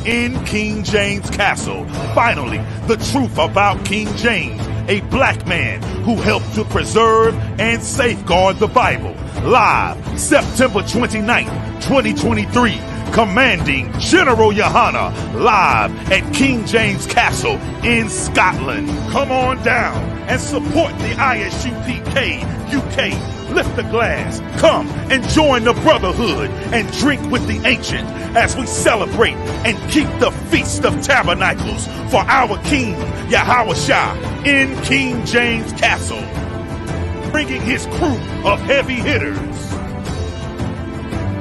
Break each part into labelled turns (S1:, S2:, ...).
S1: in King James Castle. Finally, the truth about King James, a black man who helped to preserve and safeguard the Bible. Live September 29th, 2023. Commanding General YAHANNA, live at King James Castle in Scotland. Come on down and support the I.S.U.P.K. UK. Lift the glass, come and join the brotherhood and drink with the ancient as we celebrate and keep the Feast of Tabernacles for our King Yahweh in King James Castle, bringing his crew of heavy hitters.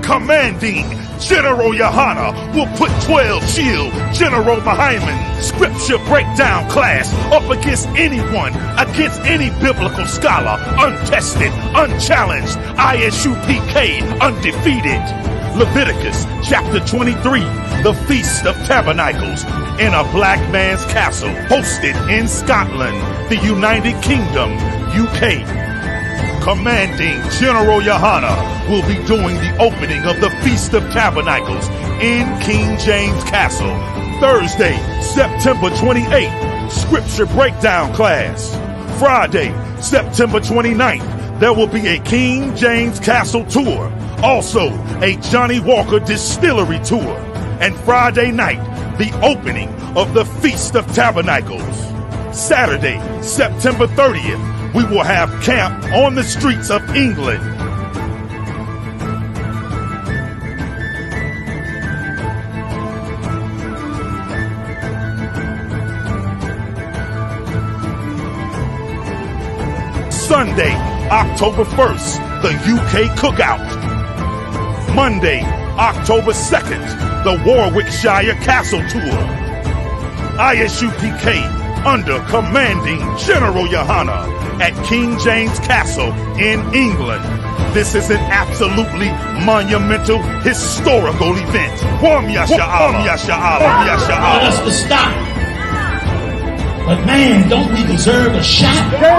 S1: Commanding General YAHANNA will put 12 chill General Muhammad scripture breakdown class up against anyone, against any biblical scholar, untested, unchallenged, I.S.U.P.K, undefeated. Leviticus chapter 23, the Feast of Tabernacles in a black man's castle, hosted in Scotland, the United Kingdom, UK. Commanding General YAHANNA will be doing the opening of the Feast of Tabernacles in King James Castle, Thursday, September 28th, Scripture Breakdown class. Friday, September 29th, there will be a King James Castle tour, also a Johnny Walker Distillery tour, and Friday night, the opening of the Feast of Tabernacles. Saturday, September 30th, we will have camp on the streets of England. Sunday, October 1st, the UK Cookout. Monday, October 2nd, the Warwickshire Castle Tour. I.S.U.P.K under Commanding General YAHANNA at King James Castle in England. This is an absolutely monumental, historical event.
S2: Want us to stop. But man, don't we deserve a shot? Don't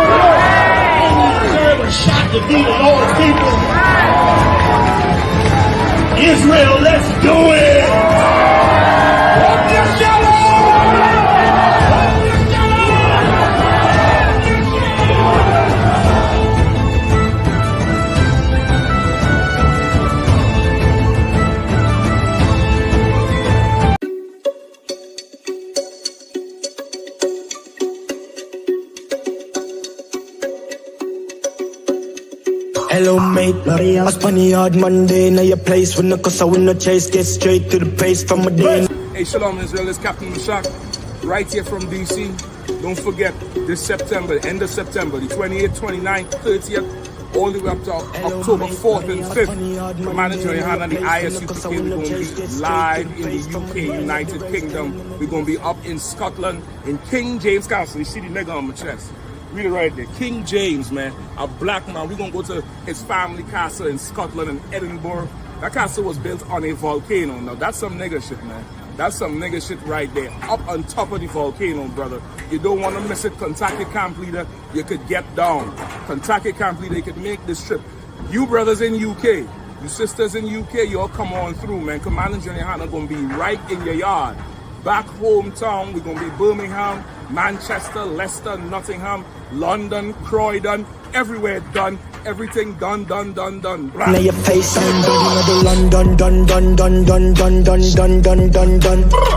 S2: we deserve a shot to be the Lord's people? Israel, let's do it!
S3: Hello mate, a funny hard Monday. Now your place when the cause I win no chase. Get straight to the pace from a day.
S4: Hey Shalom Israel, it's Captain Mashak, right here from DC. Don't forget this September, end of September, the 28th, 29th, 30th, all the way up to October 4th and 5th. Commander YAHANNA and the I.S.U.P.K, we're going to be live in the UK, United Kingdom. We're going to be up in Scotland, in King James Castle. You see the nigga on my chest. Read it right there. King James, man, a black man. We're going to go to his family castle in Scotland and Edinburgh. That castle was built on a volcano. Now, that's some nigga shit, man. That's some nigga shit right there. Up on top of the volcano, brother. You don't want to miss it. Kentucky Camp Leader, you could get down. Kentucky Camp Leader, you could make this trip. You brothers in UK, you sisters in UK, you all come on through, man. Commander YAHANNA going to be right in your yard. Back hometown, we're going to be Birmingham, Manchester, Leicester, Nottingham, London, Croydon, everywhere done. Everything done.
S3: Now your face and London, done.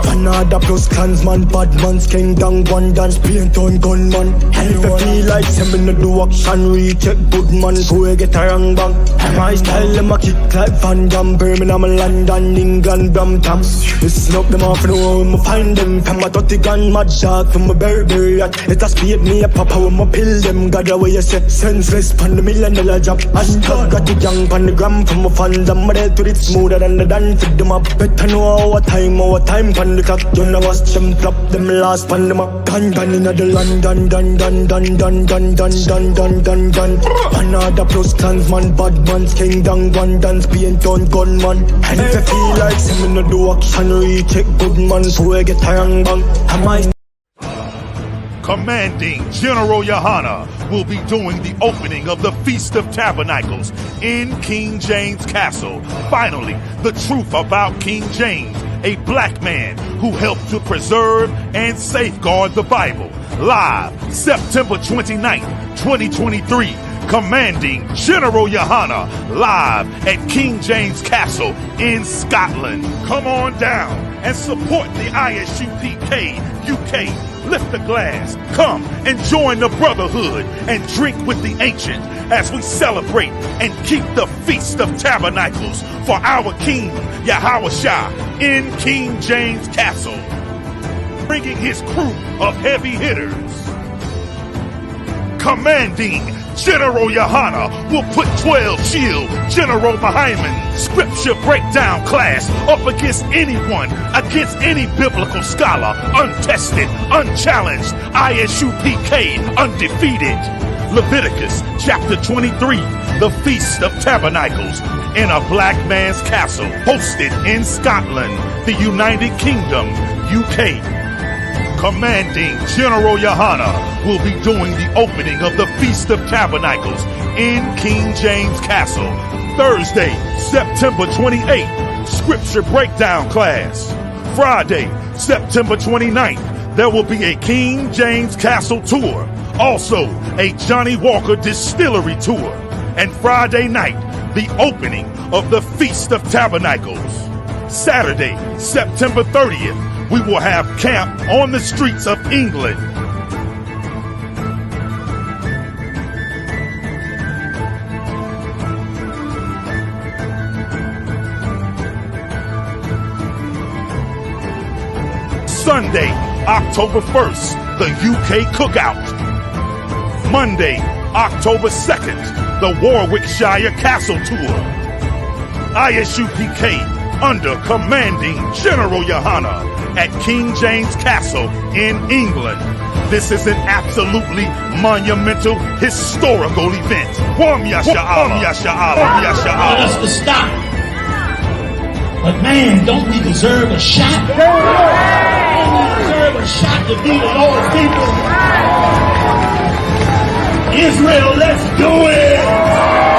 S3: Another plus clansman, bad man's kingdom, one dance, paint on gunman. And if you feel like sending the do action, recheck good man, go get a wrong bang. My style, them a kick like Van Damme, Birmingham, London, England, Brampton. Listen up, them off the home, find them. From a 30 gun, mad dog, from a berry yacht. Let us speed me a papa, when I pill them. God away, you say, senseless, pan the $1 million job. And got the young pan the gram from a fan. I'm ready to it smoother than the dance. Fit them up, better know our time pan the clock. You know watch them flop, them last pan them up. Gun in the London, done. Another plus clansman, bad man's kingdom, one dance, paint on gunman. And if you feel like sending the do action, recheck good man, so I get a wrong bang.
S1: Commanding General YAHANNA will be doing the opening of the Feast of Tabernacles in King James Castle. Finally, the truth about King James, a black man who helped to preserve and safeguard the Bible. Live September 29th, 2023. Commanding General YAHANNA live at King James Castle in Scotland. Come on down and support the I.S.U.P.K. UK. Lift the glass, come and join the brotherhood and drink with the ancient as we celebrate and keep the Feast of Tabernacles for our King Yahweh in King James Castle, bringing his crew of heavy hitters. Commanding General YAHANNA will put 12 chill General Mahaiman scripture breakdown class up against anyone, against any biblical scholar, untested, unchallenged, I.S.U.P.K, undefeated. Leviticus chapter 23, the Feast of Tabernacles in a black man's castle, hosted in Scotland, the United Kingdom, UK. Commanding General YAHANNA will be doing the opening of the Feast of Tabernacles in King James Castle, Thursday, September 28th, Scripture Breakdown class. Friday, September 29th, there will be a King James Castle tour, also a Johnny Walker Distillery tour, and Friday night, the opening of the Feast of Tabernacles. Saturday, September 30th, we will have camp on the streets of England. Sunday, October 1st, the UK Cookout. Monday, October 2nd, the Warwickshire Castle Tour. I.S.U.P.K under Commanding General YAHANNA at King James Castle in England. This is an absolutely monumental, historical event.
S2: Want us to stop. But man, don't we deserve a shot? Don't we deserve a shot to be the Lord's people? Israel, let's do it!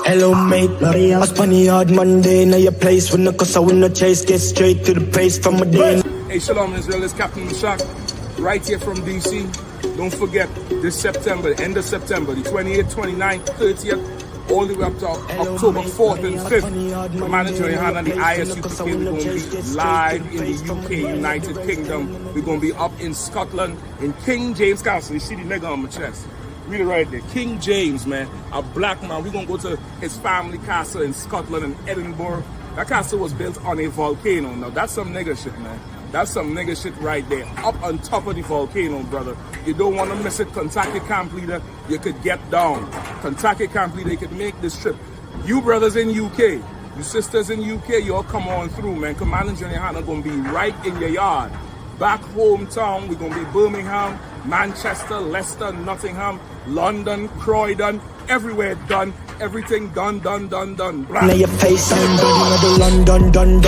S3: Hello mate, a Spaniard Monday, now your place when the cause I win the chase, get straight to the place from a day.
S4: Hey, Shalom Israel, it's Captain I.S.U.P.K, right here from DC. Don't forget, this September, end of September, the 28th, 29th, 30th, all the way up to October 4th and 5th. Commanding General YAHANNA and the I.S.U.P.K, we're going to be live in the UK, United Kingdom. We're going to be up in Scotland, in King James Castle. You see the nigga on my chest? Read it right there. King James, man, a black man. We're going to go to his family castle in Scotland and Edinburgh. That castle was built on a volcano. Now, that's some nigga shit, man. That's some nigga shit right there. Up on top of the volcano, brother. You don't want to miss it. Kentucky Camp Leader, you could get down. Kentucky Camp Leader, you could make this trip. You brothers in UK, you sisters in UK, you all come on through, man. Commanding General YAHANNA going to be right in your yard. Back hometown, we're going to be Birmingham, Manchester, Leicester, Nottingham, London, Croydon, everywhere done. Everything done.
S3: Now your face and London, done.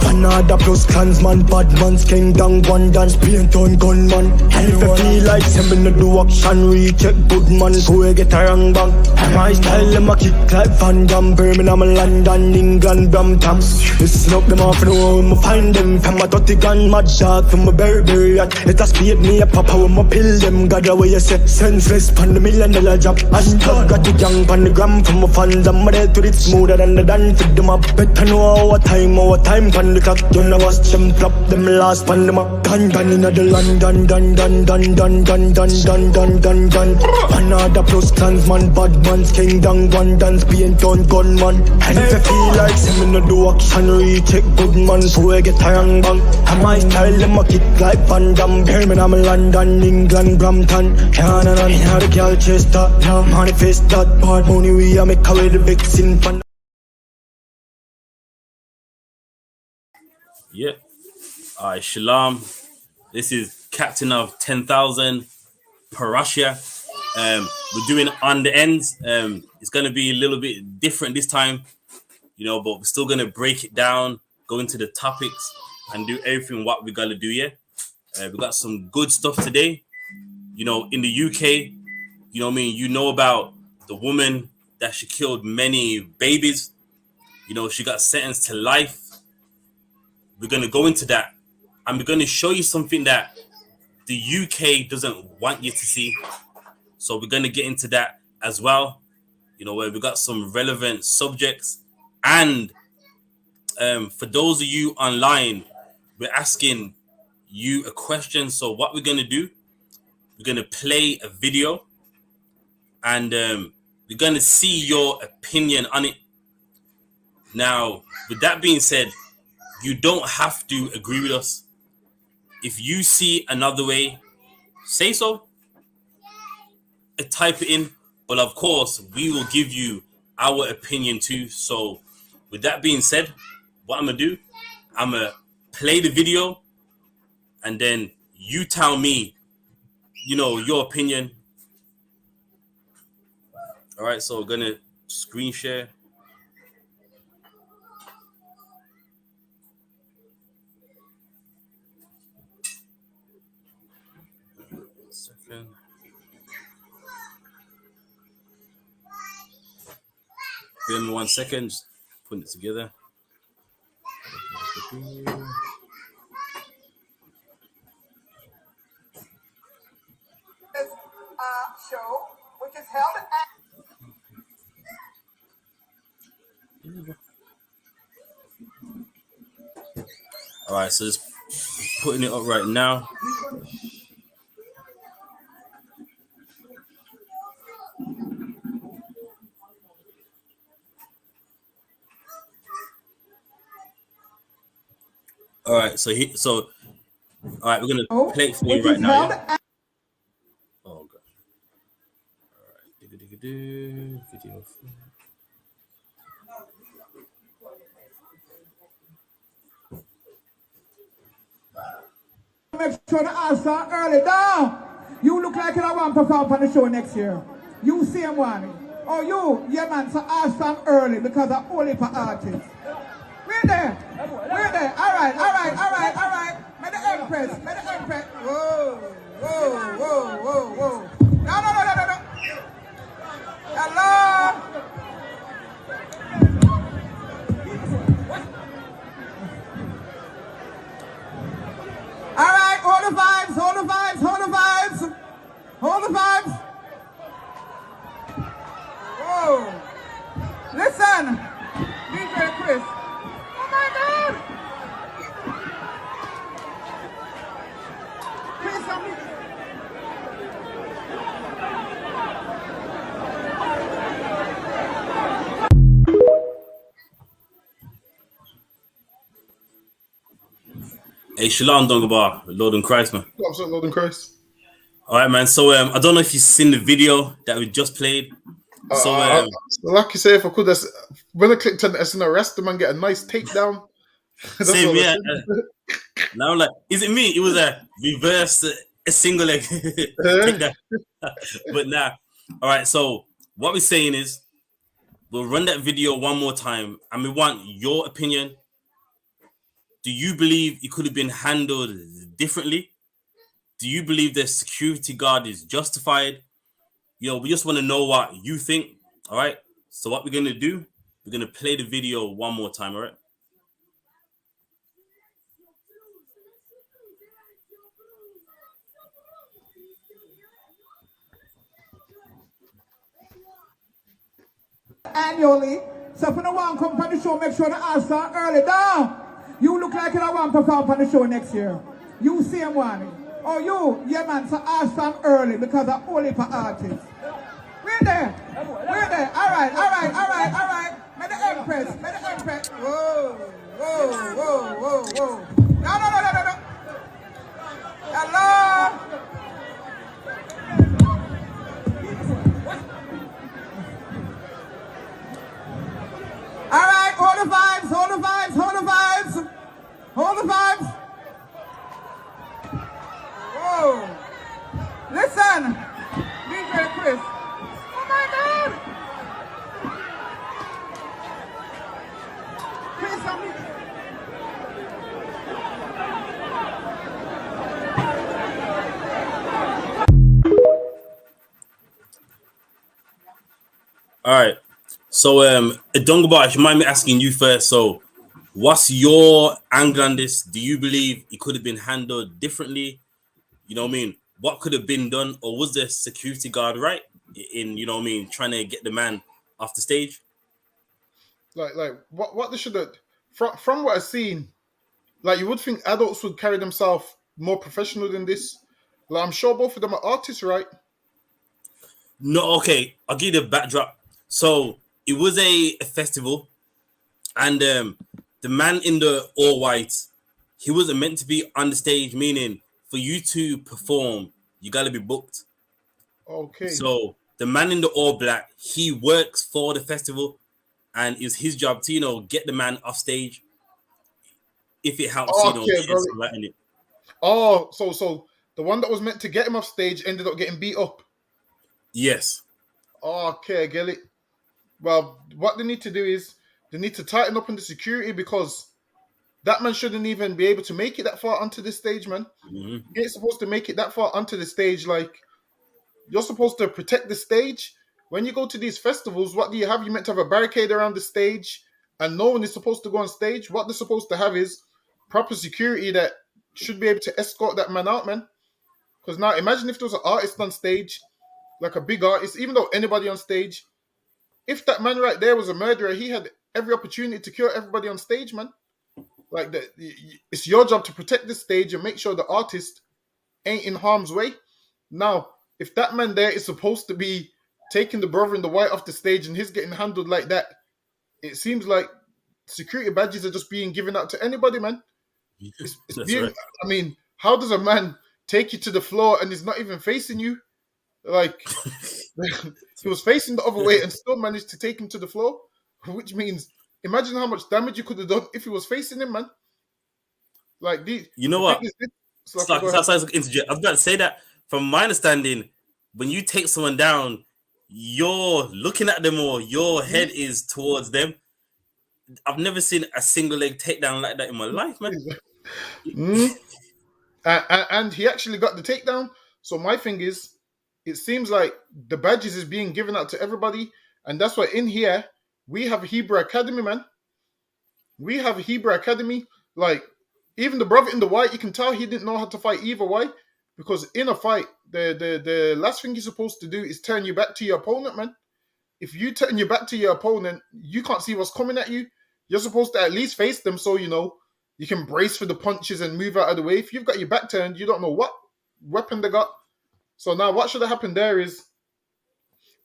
S3: Another plus clansman, bad man's king, down one dance, paint on gunman. And if I feel like sending the do action, recheck good man, go get a wrong bang. My style, them a kick like Van Damme, Birmingham, London, England, Brampton. Listen up, them off the home, I find them from a 30 gun, mad dog, from a berry yacht. Let us speed me a papa, when I pill them, God away, you say, senseless, pan the million. mill a drop. Hashtag got the gang on the gram from my fans. I'm ready to it smoother than the dance. Fit them up. Better know our time on the clock. You know watch them flop, them last pan them up. Dun in the London, dun. Another plus clansman, bad man's king, down one dance, being done gunman. And if I feel like some no do action, recheck good man, so I get a young bang. And my style, them a kick like Van Damme. Birmingham, London, England, Brampton. Canada, and the girl chase that, manifest that. Bad money, we a make away the vixen fan.
S5: Yep. All right, Shalom. This is Captain of 10,000, Parashia. We're doing on the ends. It's going to be a little bit different this time, but we're still going to break it down, go into the topics, and do everything what we got to do, yeah? We got some good stuff today. In the UK, you know about the woman that she killed many babies. She got sentenced to life. We're going to go into that, and we're going to show you something that the UK doesn't want you to see. So we're going to get into that as well, where we got some relevant subjects. And for those of you online, we're asking you a question. So what we're going to do, we're going to play a video, and we're going to see your opinion on it. Now, with that being said, you don't have to agree with us. If you see another way, say so. Type it in. But of course, we will give you our opinion too. So with that being said, what I'm going to do, I'm going to play the video, and then you tell me, your opinion. All right, so we're going to screen share. Second. Give me 1 second, just putting it together.
S6: Show, which is held at.
S5: All right, so just putting it up right now. All right, so all right, we're gonna play it for you right now. Yeah? Oh god! All right, video.
S6: Make sure the all start early. Now, you look like you don't want to perform on the show next year. You same one. Oh, yeah man, so all start early because I'm only for artists. We're there. All right. May the Empress. Whoa. No. Hello. All right, hold the vibes. Whoa. Listen, DJ Chris. Oh my God. Chris,
S5: Hey, Shalom, Dongabar, Lord and Christ, man.
S7: What's up, Lord and Christ?
S5: All right, man. So I don't know if you've seen the video that we just played.
S7: Like you say, if I could, when I clicked on it, I seen arrest them and get a nice takedown.
S5: Same, yeah. Now I'm like, is it me? It was a reverse, a single leg. But nah. All right, so what we're saying is we'll run that video one more time, and we want your opinion. Do you believe it could have been handled differently? Do you believe the security guard is justified? We just want to know what you think. All right. So what we're going to do, we're going to play the video one more time. All right.
S6: annually. So if you don't want to come on the show, make sure the ass start early. Down. You look like you don't want to perform on the show next year. You same one. Oh, you, yeah man, so ask them early because I'm only for artists. We're there. We're there. All right. May the Empress. Whoa. No. Hello. All right, hold the vibes. Whoa. Listen, DJ Chris. Oh my God. Chris,
S5: All right. So, Dongaba, if you mind me asking you first. So, what's your angle on this? Do you believe it could have been handled differently? You know what I mean? What could have been done, or was the security guard right in, you know what I mean, trying to get the man off the stage?
S7: Like what they should have, from what I've seen, like you would think adults would carry themselves more professional than this. Like I'm sure both of them are artists, right?
S5: No, okay. I'll give you the backdrop. So it was a festival, and the man in the all white, he wasn't meant to be on the stage, meaning for you to perform, you gotta be booked.
S7: Okay.
S5: So the man in the all black, he works for the festival, and it's his job to, you know, get the man off stage. If it helps, you know, shed some light in it.
S7: Oh, so the one that was meant to get him off stage ended up getting beat up.
S5: Yes.
S7: Okay, I get it. Well, what they need to do is they need to tighten up on the security because that man shouldn't even be able to make it that far onto the stage, man.
S5: Mm-hmm.
S7: You ain't supposed to make it that far onto the stage. Like, you're supposed to protect the stage. When you go to these festivals, what do you have? You're meant to have a barricade around the stage, and no one is supposed to go on stage. What they're supposed to have is proper security that should be able to escort that man out, man. Because now, imagine if there was an artist on stage, like a big artist, even though anybody on stage, if that man right there was a murderer, he had every opportunity to kill everybody on stage, man. Like, it's your job to protect the stage and make sure the artist ain't in harm's way. Now, if that man there is supposed to be taking the brother in the white off the stage and he's getting handled like that, it seems like security badges are just being given out to anybody, man. It's being, right. I mean, how does a man take you to the floor and he's not even facing you? Like, he was facing the other way and still managed to take him to the floor, which means, imagine how much damage you could have done if he was facing him, man. Like,
S5: you know what? I was about to say that from my understanding, when you take someone down, you're looking at them or your head is towards them. I've never seen a single leg takedown like that in my life, man.
S7: And he actually got the takedown. So my thing is, it seems like the badges is being given out to everybody. And that's why in here, we have a Hebrew Academy, man. We have a Hebrew Academy. Like, even the brother in the white, you can tell he didn't know how to fight either. Why? Because in a fight, the last thing you're supposed to do is turn your back to your opponent, man. If you turn your back to your opponent, you can't see what's coming at you. You're supposed to at least face them so, you know, you can brace for the punches and move out of the way. If you've got your back turned, you don't know what weapon they got. So now what should have happened there is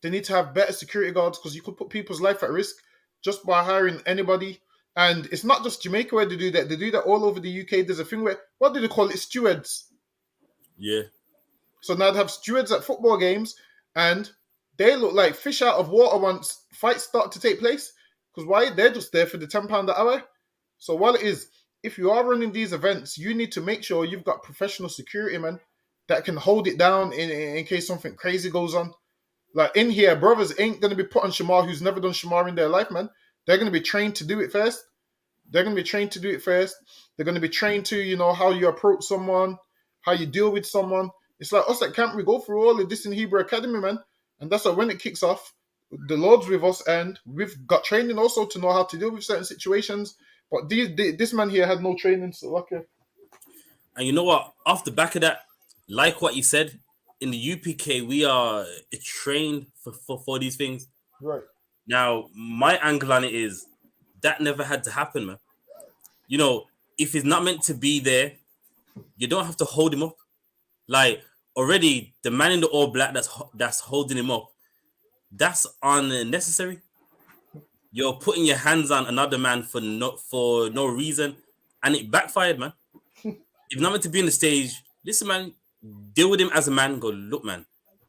S7: they need to have better security guards because you could put people's life at risk just by hiring anybody. And it's not just Jamaica where they do that. They do that all over the UK. There's a thing where, what do they call it? Stewards.
S5: Yeah. So
S7: now they have stewards at football games and they look like fish out of water once fights start to take place. Because why? They're just there for the £10 an hour. So while it is, if you are running these events, you need to make sure you've got professional security, man, that can hold it down in case something crazy goes on. Like in here, brothers ain't going to be put on Shamar who's never done Shamar in their life, man. They're going to be trained to do it first. They're going to be trained to do it first. They're going to be trained to, you know, how you approach someone, how you deal with someone. It's like us at camp, we go through all of this in Hebrew Academy, man. And that's why when it kicks off, the Lord's with us and we've got training also to know how to deal with certain situations. But this man here had no training, so okay.
S5: And you know what? Off the back of that, like what you said, in the UPK, we are trained for these things.
S7: Right.
S5: Now, my angle on it is that never had to happen, man. You know, if he's not meant to be there, you don't have to hold him up. Like already, the man in the all black that's holding him up, that's unnecessary. You're putting your hands on another man for no reason, and it backfired, man. If not meant to be on the stage, listen, man, deal with him as a man. Go, look, man,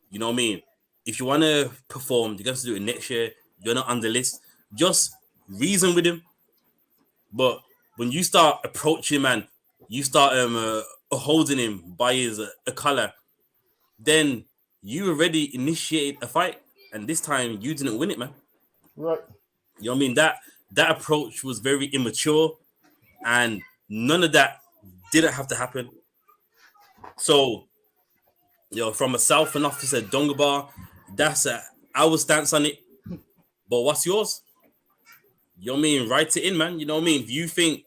S5: you know what I mean? If you want to perform, you got to do it next year. You're not on the list. Just reason with him. But when you start approaching him and you start holding him by his collar, then you already initiated a fight, and this time you didn't win it, man.
S7: Right.
S5: You know what I mean? That approach was very immature, and none of that didn't have to happen. So, from myself and Officer Dongabar, that's our stance on it. But what's yours? You know what I mean? Write it in, man. You know what I mean? If you think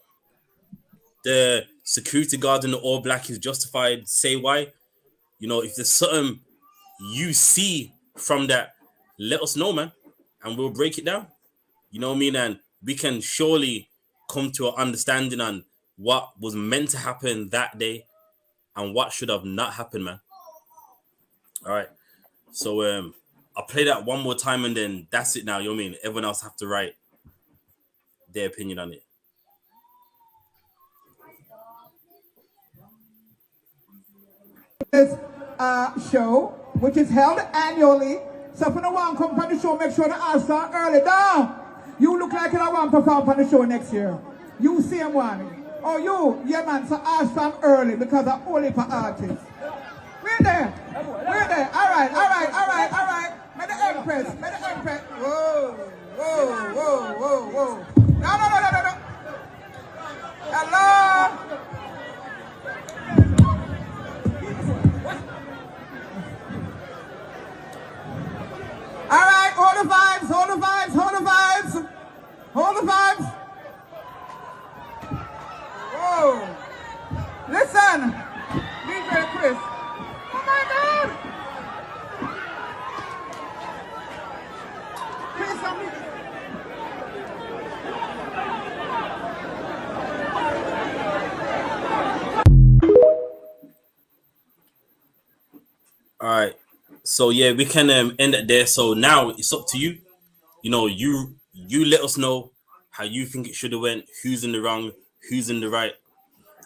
S5: the security guard in the all black is justified, say why. You know, if there's something you see from that, let us know, man, and we'll break it down. You know what I mean? And we can surely come to an understanding on what was meant to happen that day and what should have not happened, man. All right. So I'll play that one more time and then that's it now. You know what I mean? Everyone else have to write their opinion on it.
S6: This show, which is held annually. So if you don't want to come on the show, make sure to answer early. Down. You look like you don't want to perform on the show next year. You same one. Oh, you, yeah, man, so ask them early because I'm only for artists. We're there. We're there. All right. May the Empress. Whoa. No. Hello. All right, hold the vibes. Whoa. Listen, DJ Chris. Oh my God. Chris,
S5: All right. So yeah, we can end it there. So now it's up to you. You know, you let us know how you think it should have went, who's in the wrong, who's in the right.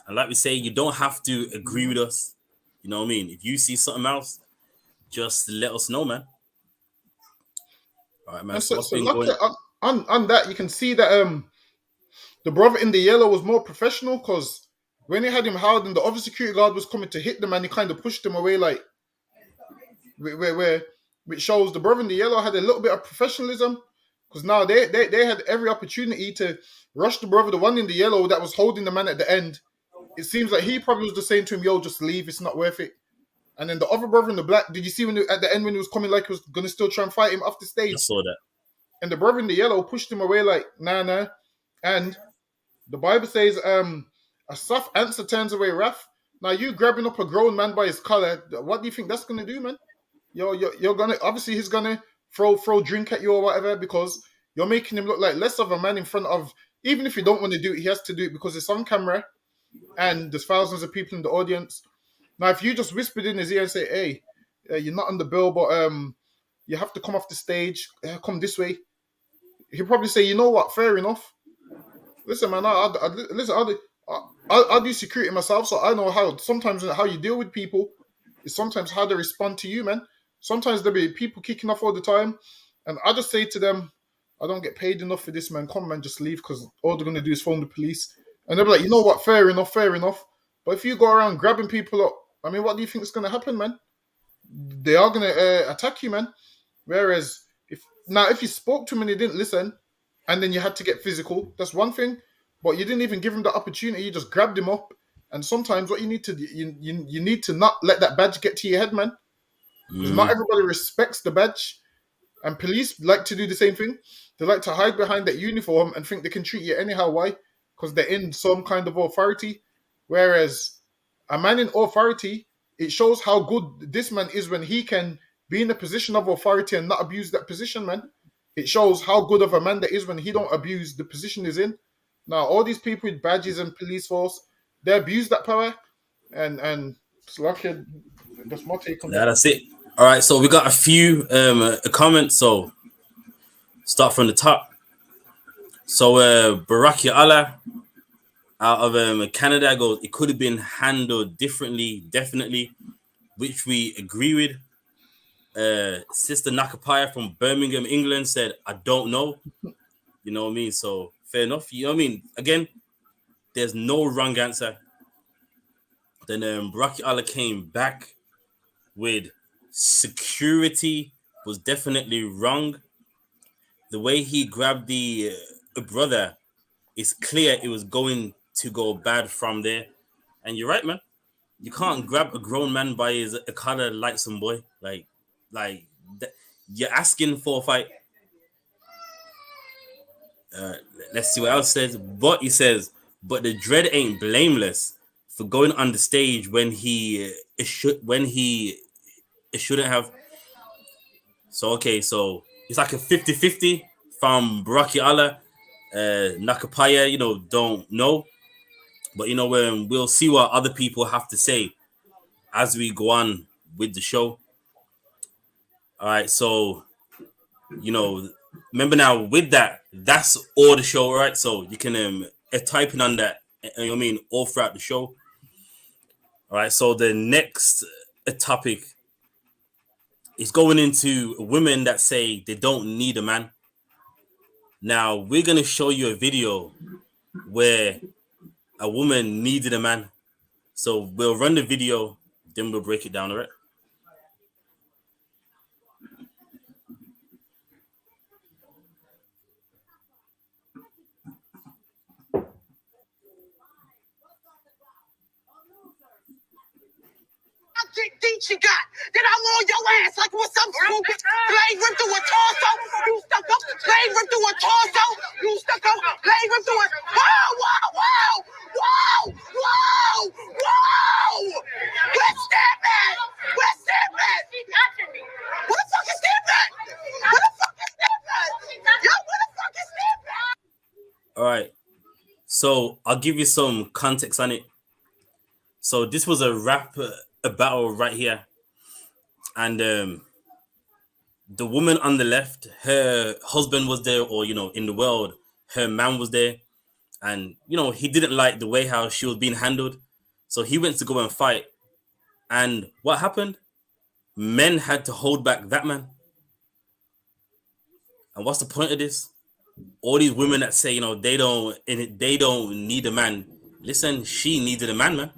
S5: And like we say, you don't have to agree with us. You know what I mean? If you see something else, just let us know, man. All right, man.
S7: So on that, you can see that the brother in the yellow was more professional because when he had him held and the other security guard was coming to hit them and he kind of pushed him away, like where which shows the brother in the yellow had a little bit of professionalism because now they had every opportunity to rush the brother, the one in the yellow that was holding the man at the end. It seems like he probably was just saying to him, yo, just leave, it's not worth it. And then the other brother in the black, did you see at the end when he was coming like he was going to still try and fight him off the stage?
S5: I saw that.
S7: And the brother in the yellow pushed him away like, nah. And the Bible says, a soft answer turns away wrath. Now you grabbing up a grown man by his collar, what do you think that's going to do, man? You're going to, obviously he's going to throw drink at you or whatever because you're making him look like less of a man in front of, even if you don't want to do it, he has to do it because it's on camera and there's thousands of people in the audience. Now, if you just whispered in his ear and say, hey, you're not on the bill, but you have to come off the stage, come this way, he'll probably say, you know what, fair enough. Listen, man, I do security myself, so I know how sometimes how you deal with people is sometimes how they respond to you, man. Sometimes there'll be people kicking off all the time, and I just say to them, I don't get paid enough for this, man. Come, man, just leave, because all they're going to do is phone the police. And they'll be like, you know what, fair enough. But if you go around grabbing people up, I mean, what do you think is going to happen, man? They are going to attack you, man. Whereas, if you spoke to him and he didn't listen, and then you had to get physical, that's one thing. But you didn't even give him the opportunity. You just grabbed him up. And sometimes what you need to do, you need to not let that badge get to your head, man. Because not everybody respects the badge. And police like to do the same thing. They like to hide behind that uniform and think they can treat you anyhow. Why? Because they're in some kind of authority. Whereas a man in authority, it shows how good this man is when he can be in a position of authority and not abuse that position, man. it shows how good of a man that is when he don't abuse the position he's in. Now, all these people with badges and police force, they abuse that power, and it's like that's my take on
S5: Yeah,
S7: that.
S5: that's it. All right, so we got a few comments. So start from the top. So Barack Allah out of Canada goes, it could have been handled differently, definitely, which we agree with. Sister Nakapaya from Birmingham, England said, I don't know. You know what I mean? So fair enough. You know what I mean? Again, there's no wrong answer. Then Barack Allah came back with security was definitely wrong. The way he grabbed the brother, it's clear it was going to go bad from there. And you're right, man. You can't grab a grown man by his collar like some boy. Like that. You're asking for a fight. Let's see what else says. But he says, but the dread ain't blameless for going on the stage when it shouldn't have. So okay, so it's like a 50-50 from Baraki Allah. Nakapaya, don't know. But we'll see what other people have to say as we go on with the show. All right, so remember now with that's all the show, right? So you can type in on that, all throughout the show. All right, so the next topic is going into women that say they don't need a man. Now we're gonna show you a video where a woman needed a man. So we'll run the video, then we'll break it down, all right?
S8: Deep she got, then I'm on your ass like what's some stupid blade ripped through a torso. You stuck up, blade ripped through a torso. You stuck up, blade ripped through a. Whoa! Where's Snapman? Where's Snapman? Where the fuck is Snapman? Where the fuck is Snapman? Yo, where the fuck is Snapman?
S5: All right, so I'll give you some context on it. So this was a rap battle right here, and the woman on the left, her husband was there, or in the world, her man was there, and he didn't like the way how she was being handled, so he went to go and fight. And what happened? Men had to hold back that man. And what's the point of this? All these women that say they don't need a man. Listen, she needed a man, man.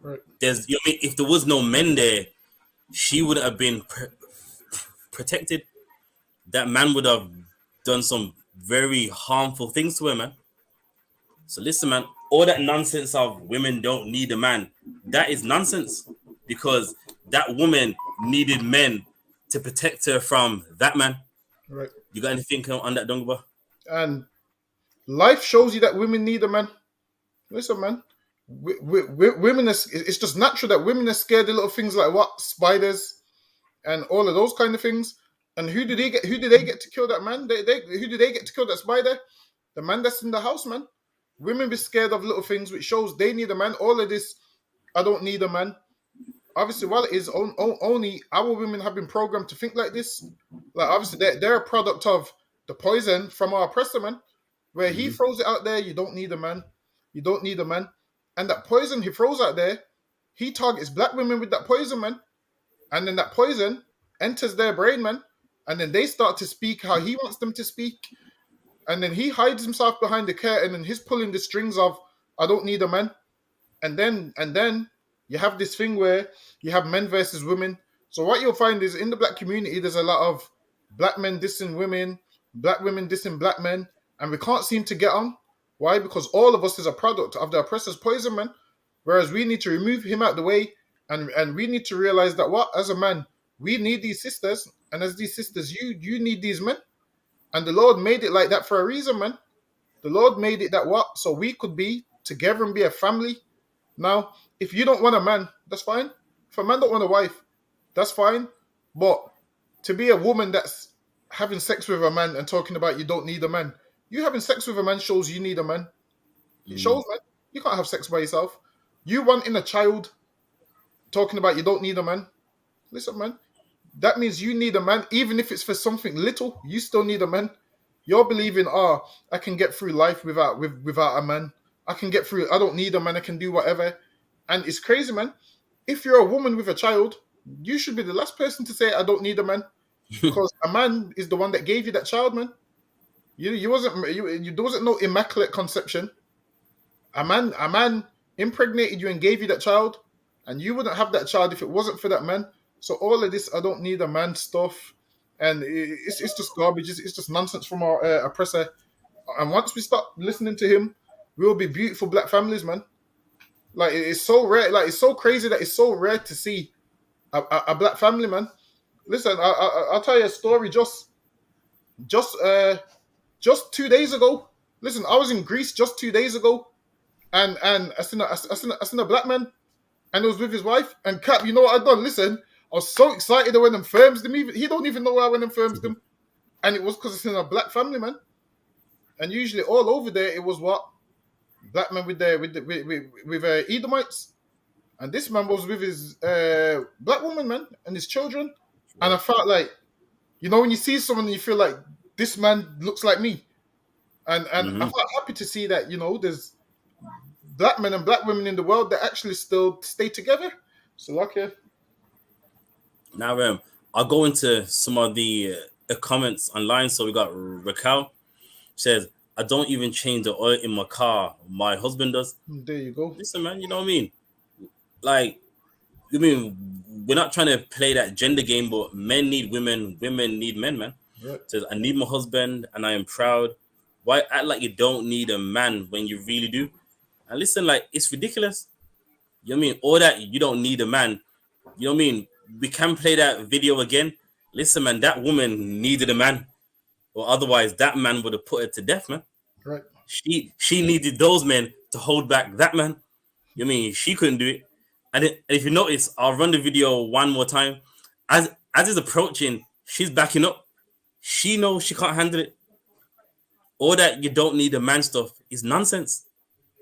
S7: Right.
S5: If there was no men there, she would have been protected. That man would have done some very harmful things to her, man. So listen, man, all that nonsense of women don't need a man, that is nonsense, because that woman needed men to protect her from that man.
S7: Right.
S5: You got anything on that, Dongba?
S7: And life shows you that women need a man. Listen, man. Women, it's just natural that women are scared of little things like what? Spiders and all of those kind of things. And who do they get to kill that man? Who do they get to kill that spider? The man that's in the house, man. Women be scared of little things, which shows they need a man. All of this, I don't need a man. Obviously, while it is only our women have been programmed to think like this, like obviously they're a product of the poison from our oppressor, man, where he throws it out there. You don't need a man. You don't need a man. And that poison he throws out there, he targets black women with that poison, man. And then that poison enters their brain, man. And then they start to speak how he wants them to speak. And then he hides himself behind the curtain and he's pulling the strings of, I don't need a man. And then you have this thing where you have men versus women. So what you'll find is in the black community, there's a lot of black men dissing women, black women dissing black men. And we can't seem to get on. Why? Because all of us is a product of the oppressor's poison, man. Whereas we need to remove him out the way, and we need to realize that as a man, we need these sisters, and as these sisters, you need these men. And the Lord made it like that for a reason, man. The Lord made it so we could be together and be a family. Now, if you don't want a man, that's fine. If a man don't want a wife, that's fine. But to be a woman that's having sex with a man and talking about you don't need a man. You having sex with a man shows you need a man. It shows, man. You can't have sex by yourself. You wanting a child, talking about you don't need a man. Listen, man. That means you need a man, even if it's for something little. You still need a man. You're believing, I can get through life without a man. I can get through. I don't need a man. I can do whatever. And it's crazy, man. If you're a woman with a child, you should be the last person to say I don't need a man, because a man is the one that gave you that child, man. There wasn't no immaculate conception. A man impregnated you and gave you that child, and you wouldn't have that child if it wasn't for that man. So all of this, I don't need a man stuff, and it's just garbage. It's just nonsense from our oppressor. And once we start listening to him, we'll be beautiful black families, man. Like, it's so rare. Like, it's so crazy that it's so rare to see a black family, man. Listen, I'll tell you a story. Just 2 days ago. Listen, I was in Greece just 2 days ago, and I seen a black man, and he was with his wife. And Cap, you know what I done? Listen, I was so excited I went and firms them. He don't even know why I went and firms them, and it was because it's in a black family, man. And usually all over there, it was what, black men with Edomites, and this man was with his black woman, man, and his children. And I felt like, when you see someone and you feel like this man looks like me, and I felt happy to see that there's black men and black women in the world that actually still stay together. So okay.
S5: Now, I'll go into some of the comments online. So we got Raquel says, I don't even change the oil in my car. My husband does.
S7: There you go.
S5: Listen, man, you know what I mean? Like, we're not trying to play that gender game, but men need women, women need men, man.
S7: Right.
S5: Says, I need my husband and I am proud. Why act like you don't need a man when you really do? And listen, like, it's ridiculous. You know what I mean? Or that you don't need a man. You know what I mean? We can play that video again. Listen, man, that woman needed a man, or otherwise that man would have put her to death, man.
S7: Right.
S5: She needed those men to hold back that man. You know what I mean? She couldn't do it. And if you notice, I'll run the video one more time. As it's approaching, she's backing up. She knows she can't handle it. All that you don't need a man stuff is nonsense.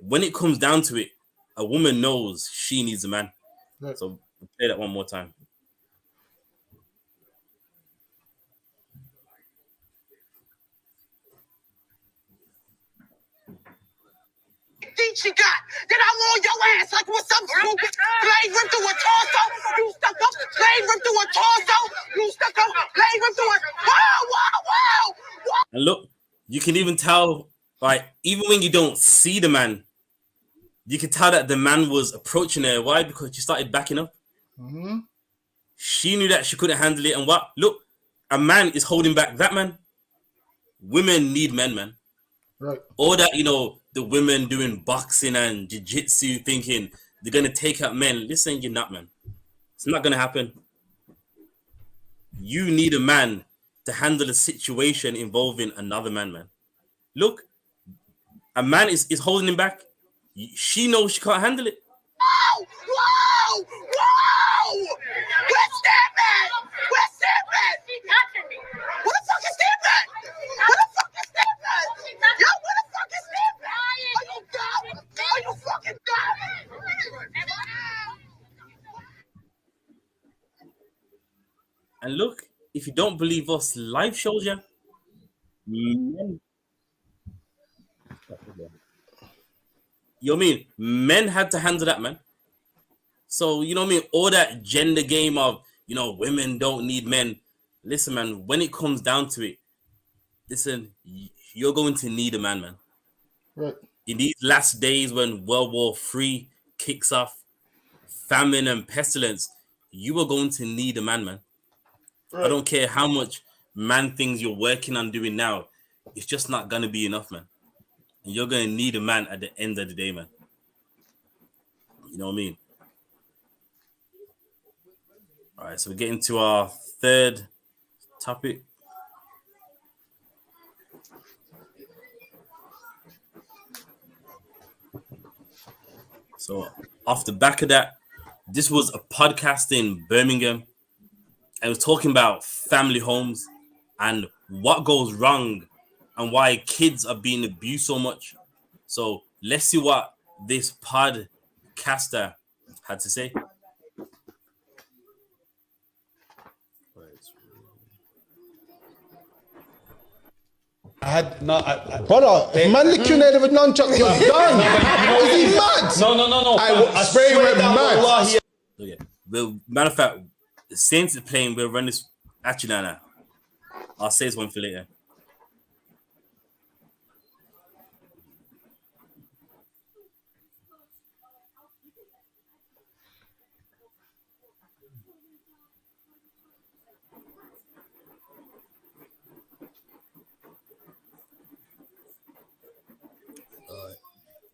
S5: When it comes down to it, a woman knows she needs a man.
S7: Right.
S5: So we'll play that one more time.
S8: She got that I'm on your ass like what's up, stupid? Blade ripped through a torso, you stuck up. Blade ripped through a torso, you stuck up. Blade ripped through a wow.
S5: And look, you can even tell, like, even when you don't see the man, you can tell that the man was approaching her. Why? Because she started backing up.
S7: Mm-hmm.
S5: She knew that she couldn't handle it. And what? Look, a man is holding back that man. Women need men, man.
S7: Right.
S5: Or that, the women doing boxing and jiu-jitsu thinking they're going to take out men. Listen, you're not, man. It's not going to happen. You need a man to handle a situation involving another man, man. Look, a man is holding him back. She knows she can't handle it.
S8: Whoa! Where's that man? She's touching me. What the fuck is that man? Yo, what the fuck is that man? Are you fucking dumb?
S5: And look, if you don't believe us, live shows you. Men. You know what I mean? Men had to handle that, man. So, you know what I mean? All that gender game of, women don't need men. Listen, man, when it comes down to it, listen, you're going to need a man, man.
S7: Right.
S5: In these last days when World War III kicks off, famine and pestilence, you are going to need a man, man. Right. I don't care how much man things you're working on doing now. It's just not going to be enough, man. And you're going to need a man at the end of the day, man. You know what I mean? All right, so we're getting to our third topic. So off the back of that, this was a podcast in Birmingham. I was talking about family homes. and what goes wrong and why kids are being abused so much. So let's see what this podcaster had to say.
S9: I had no, brother. If man lick your head with nunchuck, you're done. Is he mad?
S2: No.
S9: I spray went mad.
S5: Okay. Well, matter of fact, the Saints is playing. We'll run this. Actually, no. I'll say this one for later.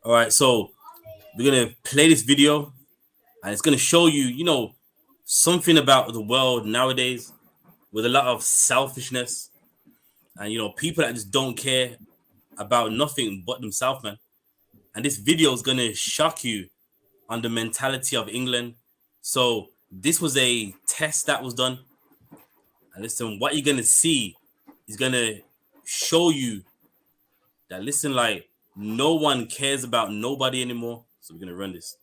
S5: All right, so we're gonna play this video, and it's gonna show you, you know, something about the world nowadays with a lot of selfishness, and you know, people that just don't care about nothing but themselves, man. And this video is gonna shock you on the mentality of England. So this was a test that was done, and listen, what you're gonna see is gonna show you that, listen, like, no one cares about nobody anymore. So we're gonna run this.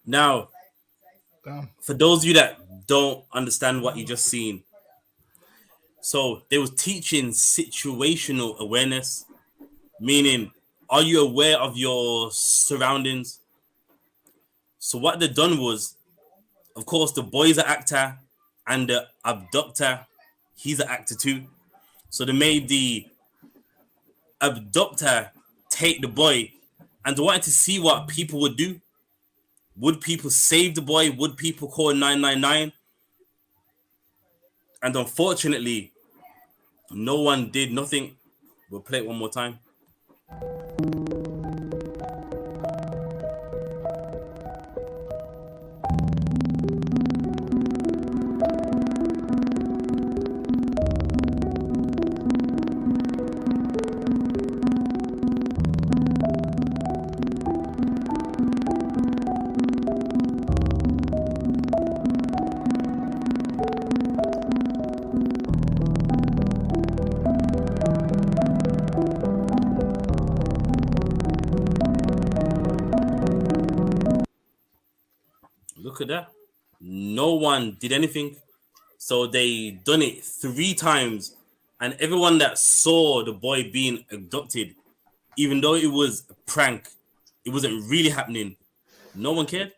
S5: Now, for those of you that don't understand what you just seen, so they was teaching situational awareness, meaning, are you aware of your surroundings? So what they done was, of course, the boy's an actor and the abductor, he's an actor too. So they made the abductor take the boy, and they wanted to see what people would do. Would people save the boy? Would people call 999? And unfortunately, no one did nothing. We'll play it one more time. Look at that. No one did anything. So they done it 3 times. And everyone that saw the boy being abducted, even though it was a prank, it wasn't really happening, no one cared.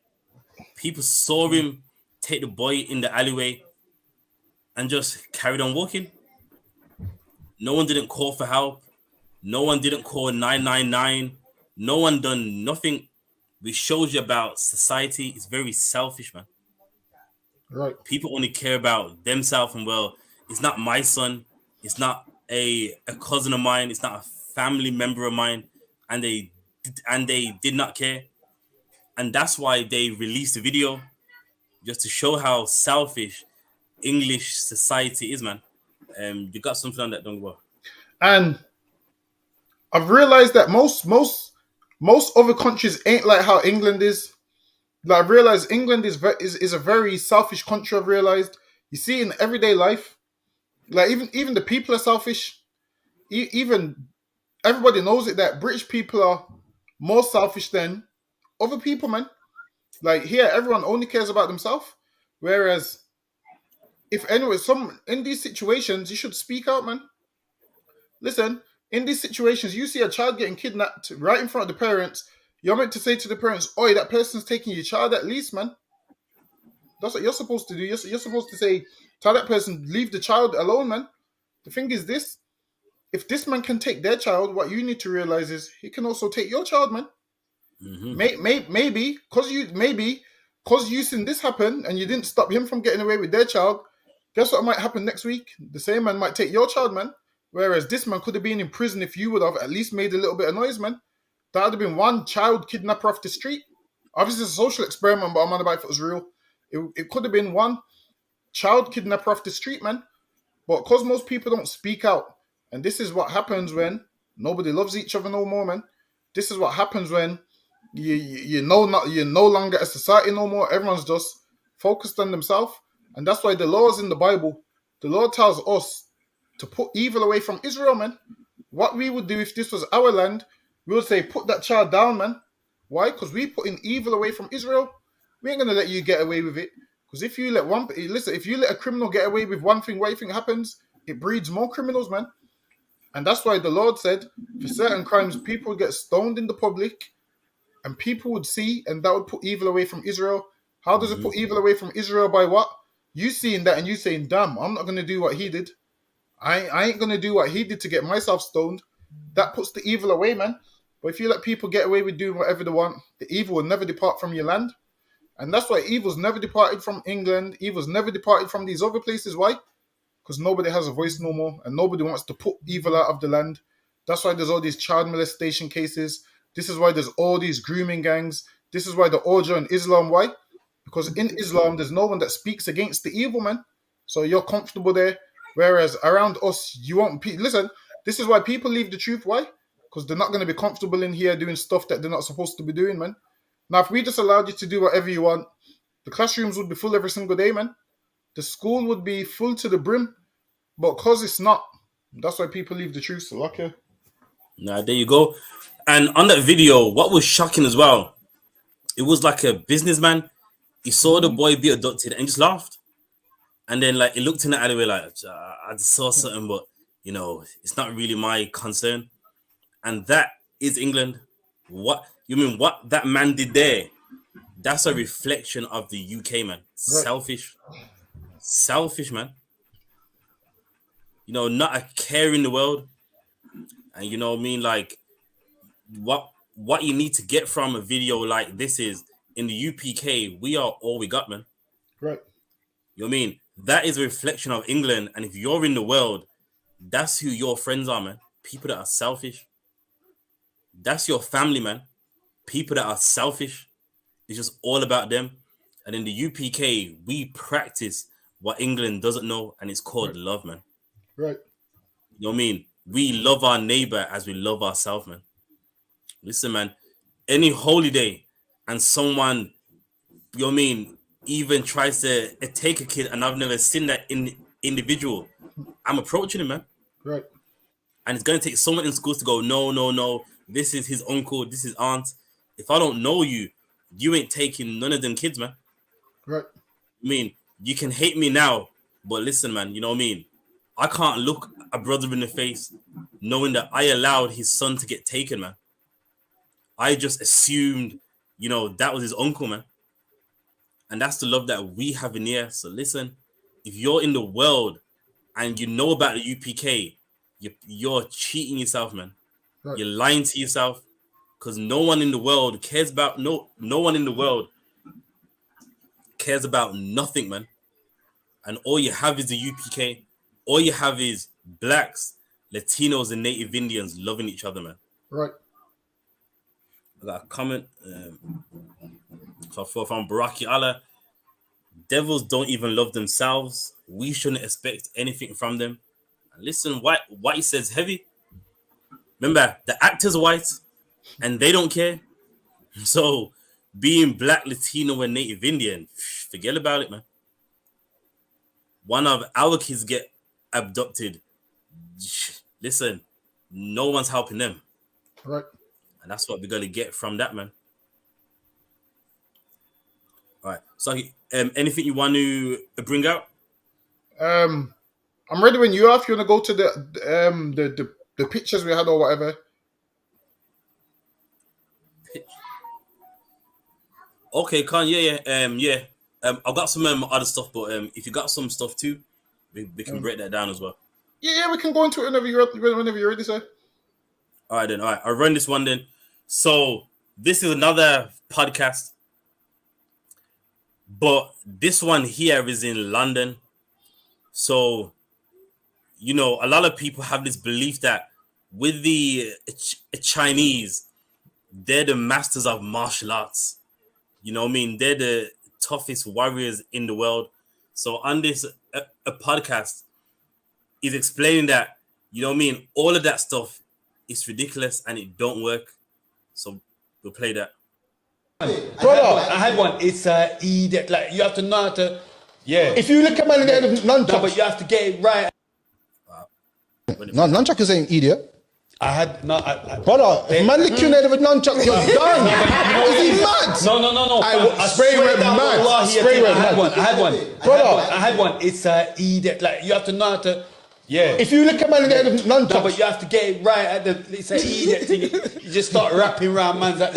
S5: People saw him take the boy in the alleyway and just carried on walking. No one didn't call for help. No one didn't call 999. No one done nothing. Which shows you about society. It's very selfish, man.
S7: Right.
S5: People only care about themselves, and well, it's not my son, it's not a cousin of mine, it's not a family member of mine, and they did not care. And that's why they released the video, just to show how selfish English society is, man. You got something on that, don't go.
S7: And I've realized that most other countries ain't like how England is. Like, I've realized England is a very selfish country. I've realized, you see in everyday life, like even the people are selfish. Even everybody knows it, that British people are more selfish than other people, man. Like, here, everyone only cares about themselves. Whereas, if anyway, in these situations, you should speak out, man. Listen, in these situations, you see a child getting kidnapped right in front of the parents. You're meant to say to the parents, "Oi, that person's taking your child at least, man." That's what you're supposed to do. You're supposed to say, tell that person, leave the child alone, man. The thing is this, if this man can take their child, what you need to realize is he can also take your child, man.
S5: Mm-hmm.
S7: Maybe, because because you seen this happen and you didn't stop him from getting away with their child, guess what might happen next week? The same man might take your child, man. Whereas this man could have been in prison if you would have at least made a little bit of noise, man. That would have been one child kidnapper off the street. Obviously, it's a social experiment, but I'm on about if it was real. It could have been one child kidnapper off the street, man. But because most people don't speak out, and this is what happens when nobody loves each other no more, man. This is what happens when you're no longer a society no more. Everyone's just focused on themselves, and that's why the law is in the Bible. The Lord tells us to put evil away from Israel, man. What we would do if this was our land, we would say, put that child down, man. Why? Because we putting evil away from Israel. We ain't gonna let you get away with it. Because if you let a criminal get away with one thing, what do you think happens? It breeds more criminals, man. And that's why the Lord said, for certain crimes, people would get stoned in the public, and people would see, and that would put evil away from Israel. How does it put evil away from Israel? By what? You seeing that and you saying, damn, I'm not going to do what he did. I ain't going to do what he did to get myself stoned. That puts the evil away, man. But if you let people get away with doing whatever they want, the evil will never depart from your land. And that's why evil's never departed from England. Evil's never departed from these other places. Why? Because nobody has a voice no more, and nobody wants to put evil out of the land. That's why there's all these child molestation cases. This is why there's all these grooming gangs. This is why the order in Islam. Why? Because in Islam, there's no one that speaks against the evil, man. So you're comfortable there. Whereas around us, you won't. Listen, this is why people leave the truth. Why? Because they're not going to be comfortable in here doing stuff that they're not supposed to be doing, man. Now, if we just allowed you to do whatever you want, the classrooms would be full every single day, man. The school would be full to the brim. But because it's not, that's why people leave the truth. So, okay.
S5: Nah, there you go. And on that video, what was shocking as well, it was like a businessman. He saw the boy be adopted and just laughed. And then, like, he looked in the alleyway like, I saw something, but, you know, it's not really my concern. And that is England. What that man did there? That's a reflection of the UK, man. Right. Selfish, man. You know, not a care in the world. And you know what I mean? Like, what you need to get from a video like this is, in the UPK, we are all we got, man.
S7: Right.
S5: You know what I mean? That is a reflection of England. And if you're in the world, that's who your friends are, man. People that are selfish. That's your family, man. People that are selfish. It's just all about them. And in the UPK, we practice what England doesn't know, and it's called love, man.
S7: Right.
S5: You know what I mean? We love our neighbor as we love ourselves, man. Listen, man, any holiday and someone, you know what I mean, even tries to take a kid, and I've never seen that individual, I'm approaching him, man.
S7: Right.
S5: And it's going to take someone in schools to go, no, this is his uncle, this is aunt. If I don't know you, you ain't taking none of them kids, man.
S7: Right.
S5: I mean, you can hate me now, but listen, man, you know what I mean? I can't look a brother in the face knowing that I allowed his son to get taken, man. I just assumed, you know, that was his uncle, man. And that's the love that we have in here. So listen, if you're in the world and you know about the UPK, you're cheating yourself, man. Right. You're lying to yourself, because no one in the world cares about no one in the world cares about nothing, man. And all you have is the UPK. All you have is blacks, Latinos, and Native Indians loving each other, man.
S7: Right.
S5: I got a comment from Baraki Allah. Devils don't even love themselves. We shouldn't expect anything from them. And listen, what he says heavy. Remember, the actor's white, and they don't care. So, being black, Latino, and Native Indian, forget about it, man. One of our kids get abducted. Listen, no one's helping them.
S7: Right.
S5: And that's what we're going to get from that, man. All right. So, anything you want to bring out?
S7: I'm ready when you are. If you want to go to the pictures we had or whatever.
S5: Okay, Khan. Yeah. I've got some other stuff, but if you got some stuff too, we can break that down as well.
S7: Yeah, we can go into it whenever you're ready, sir.
S5: All right, then. All right, I'll run this one then. So this is another podcast. But this one here is in London. So, you know, a lot of people have this belief that with the Chinese, they're the masters of martial arts. You know what I mean? They're the toughest warriors in the world. So on this a podcast, he's explaining that, you know what I mean, all of that stuff is ridiculous and it don't work. So we'll play that.
S9: Brother, I had one. It's edict. Like you have to know how to. Yeah. If you look at man in the head of nunchucks, no, but you have to get it right.
S10: No, nunchuckers ain't idiot.
S9: I had no,
S10: brother. If man lick you in the head with nunchucks, you're done. Is he mad?
S9: No.
S10: I spray red mad. Spray red mad.
S9: I had one. Brother, I had one. It's edict. Like you have to know how to. Yeah.
S10: If you look at man in the head of nunchucks,
S9: no, but you have to get it right at the. It's an idiot thing. You just start rapping around man's like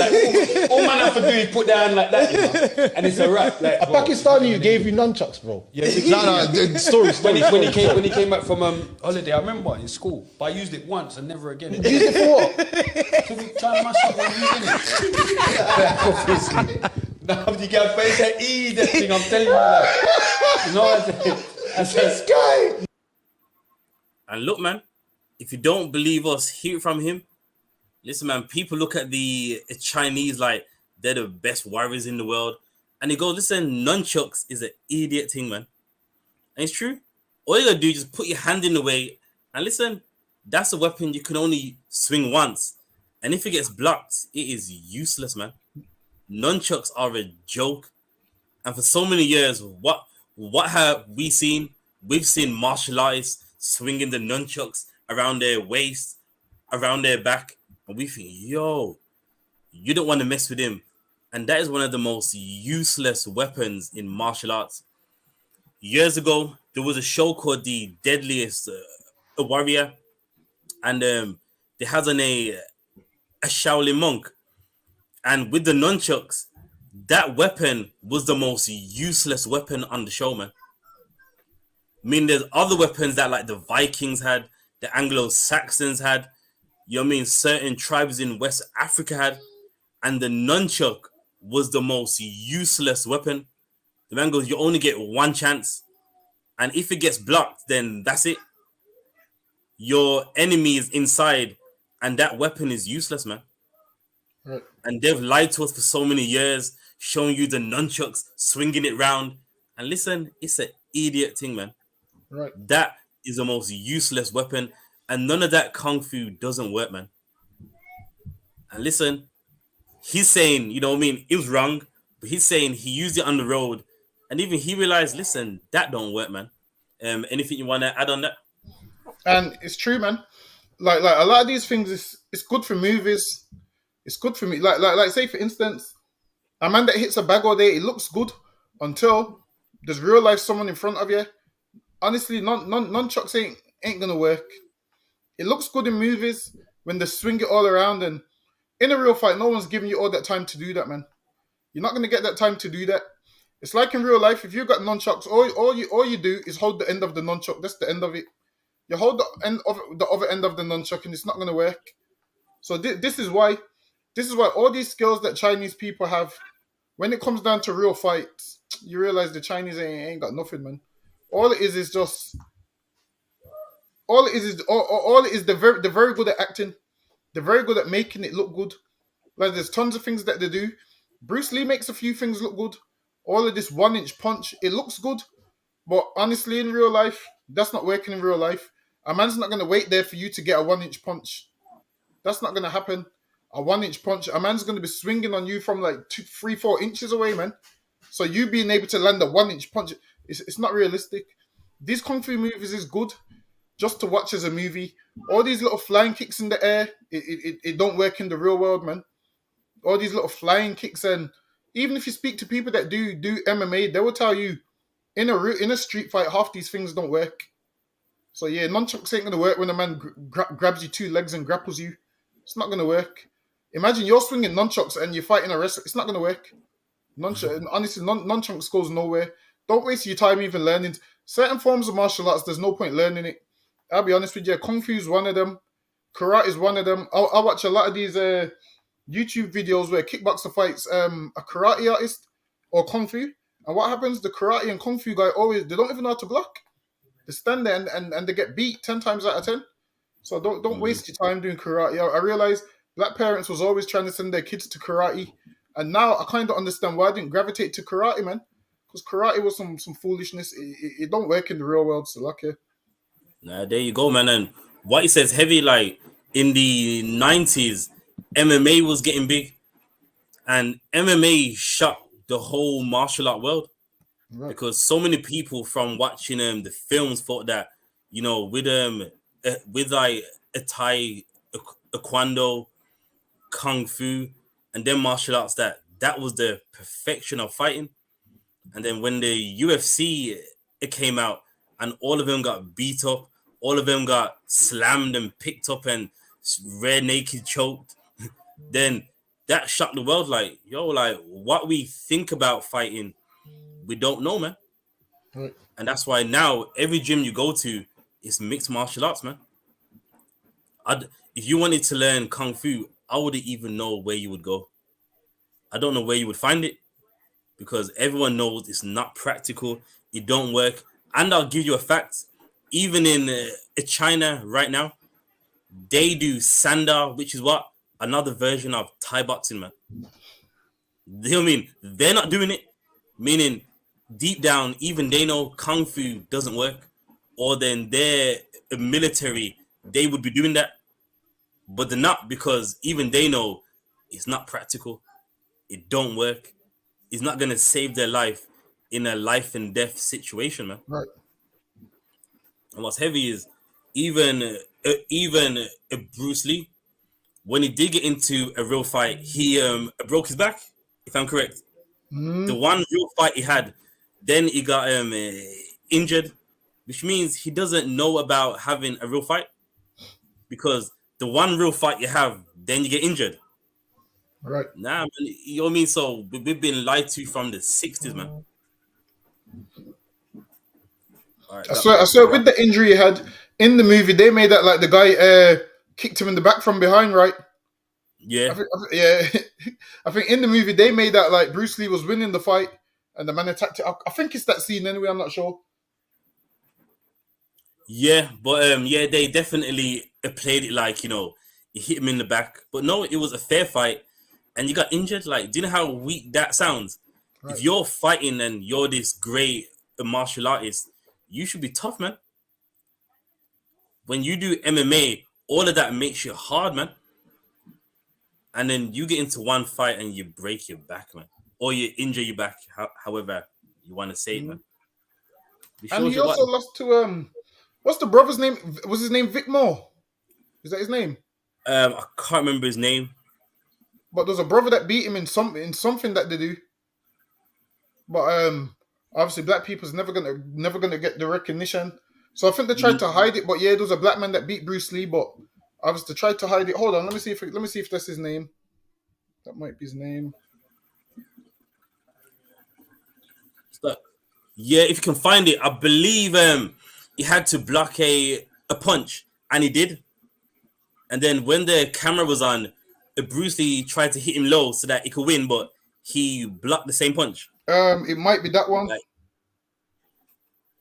S9: all man have to do is put down like that, you know? And it's a rap. Like,
S10: a Pakistani who gave you nunchucks, bro.
S9: Yeah.
S10: Story.
S9: When he came back from holiday, I remember in school, but I used it once and never again.
S10: You used it for what?
S9: To try and mash up when using it. Now you get face that idiot thing. I'm telling you that. You know what I said?
S10: This guy.
S5: And look, man, if you don't believe us, hear it from him. Listen, man, people look at the Chinese like they're the best warriors in the world. And they go, listen, nunchucks is an idiot thing, man. And it's true. All you gotta do is just put your hand in the way. And listen, that's a weapon you can only swing once. And if it gets blocked, it is useless, man. Nunchucks are a joke. And for so many years, what have we seen? We've seen martial artists swinging the nunchucks around their waist, around their back, and we think, yo, you don't want to mess with him. And that is one of the most useless weapons in martial arts. Years ago, there was a show called The Deadliest Warrior, and they had on a Shaolin monk, and with the nunchucks, that weapon was the most useless weapon on the show, man. I mean, there's other weapons that like the Vikings had, the Anglo-Saxons had, you know what I mean, certain tribes in West Africa had, and the nunchuck was the most useless weapon. The man goes, you only get one chance, and if it gets blocked, then that's it. Your enemy is inside, and that weapon is useless, man.
S7: Right.
S5: And they've lied to us for so many years, showing you the nunchucks, swinging it round, and listen, it's an idiot thing, man.
S7: Right.
S5: That is the most useless weapon, and none of that kung fu doesn't work, man. And listen, he's saying, you know what I mean, it was wrong, but he's saying he used it on the road, and even he realized, listen, that don't work, man. Anything you want to add on that?
S7: And it's true, man. Like a lot of these things, it's good for movies. It's good for me. Like say for instance, a man that hits a bag all day, it looks good until there's real life someone in front of you. Honestly, nunchucks ain't gonna work. It looks good in movies when they swing it all around, and in a real fight, no one's giving you all that time to do that, man. You're not gonna get that time to do that. It's like in real life, if you've got nunchucks, all you do is hold the end of the nunchuck. That's the end of it. You hold the end of the other end of the nunchuck, and it's not gonna work. So this is why all these skills that Chinese people have, when it comes down to real fights, you realize the Chinese ain't got nothing, man. All it is they're very good at acting. They're very good at making it look good. Like there's tons of things that they do. Bruce Lee makes a few things look good. All of this 1-inch punch, it looks good. But honestly, in real life, that's not working in real life. A man's not going to wait there for you to get a 1-inch punch. That's not going to happen. A 1-inch punch, a man's going to be swinging on you from like 3-4 inches away, man. So you being able to land a 1-inch punch, it's not realistic. These kung fu movies is good just to watch as a movie. All these little flying kicks in the air, it don't work in the real world, man. All these little flying kicks, and even if you speak to people that do MMA, they will tell you in a street fight, half these things don't work. So yeah, nunchucks ain't gonna work when a man grabs you 2 legs and grapples you. It's not gonna work. Imagine you're swinging nunchucks and you're fighting a wrestler. It's not gonna work. Honestly, nunchucks goes nowhere. Don't waste your time even learning. Certain forms of martial arts, there's no point learning it. I'll be honest with you, Kung Fu is one of them. Karate is one of them. I watch a lot of these YouTube videos where kickboxer fights a karate artist or Kung Fu, And what happens? The karate and kung fu guy they don't even know how to block. They stand there and they get beat 10 times out of 10. So don't waste your time doing karate. I realize black parents was always trying to send their kids to karate, and now I kind of understand why I didn't gravitate to karate, man. Because karate was some foolishness. It don't work in the real world, so lucky.
S5: Nah, there you go, man. And what he says heavy, like in the 90s, MMA was getting big, and MMA shut the whole martial art world. Right. Because so many people from watching the films thought that, you know, with like a Thai, a Kwando, Kung Fu, and then martial arts, that was the perfection of fighting. And then when the UFC it came out and all of them got beat up, all of them got slammed and picked up and rear naked choked, then that shocked the world. Like, yo, like what we think about fighting, we don't know, man. Right. And that's why now every gym you go to is mixed martial arts, man. If you wanted to learn Kung Fu, I wouldn't even know where you would go. I don't know where you would find it because everyone knows it's not practical. It don't work. And I'll give you a fact. Even in China right now, they do Sanda, which is what? Another version of Thai boxing, man. You know what I mean? They're not doing it. Meaning, deep down, even they know Kung Fu doesn't work. Or then they're military, they would be doing that. But they're not, because even they know it's not practical. It don't work. It's not going to save their life in a life and death situation, man.
S7: Right.
S5: And what's heavy is even Bruce Lee, when he did get into a real fight, he broke his back, if I'm correct. The one real fight he had, then he got injured, which means he doesn't know about having a real fight, because the one real fight you have, then you get injured.
S7: Right.
S5: Nah, man, you know what I mean? So we've been lied to from the 60s, man. All right,
S7: I swear with the injury he had in the movie, they made that like the guy kicked him in the back from behind, right?
S5: Yeah.
S7: I think in the movie they made that like Bruce Lee was winning the fight and the man attacked it. I think it's that scene anyway, I'm not sure.
S5: Yeah, but they definitely played it like, you know, he hit him in the back. But no, it was a fair fight and you got injured. Like, do you know how weak that sounds? Right. If you're fighting and you're this great martial artist, you should be tough, man. When you do MMA, all of that makes you hard, man. And then you get into one fight and you break your back, man. Or you injure your back, however you want to say it, man.
S7: And he also lost to, what's the brother's name? Was his name Vic Moore? Is that his name?
S5: I can't remember his name.
S7: But there's a brother that beat him in something that they do. But obviously black people's never gonna get the recognition. So I think they tried to hide it. But yeah, there was a black man that beat Bruce Lee, but obviously they tried to hide it. Hold on, let me see if that's his name. That might be his name.
S5: Yeah, if you can find it, I believe he had to block a punch, and he did. And then when the camera was on, Bruce Lee tried to hit him low so that he could win, but he blocked the same punch.
S7: It might be that one.
S5: Like,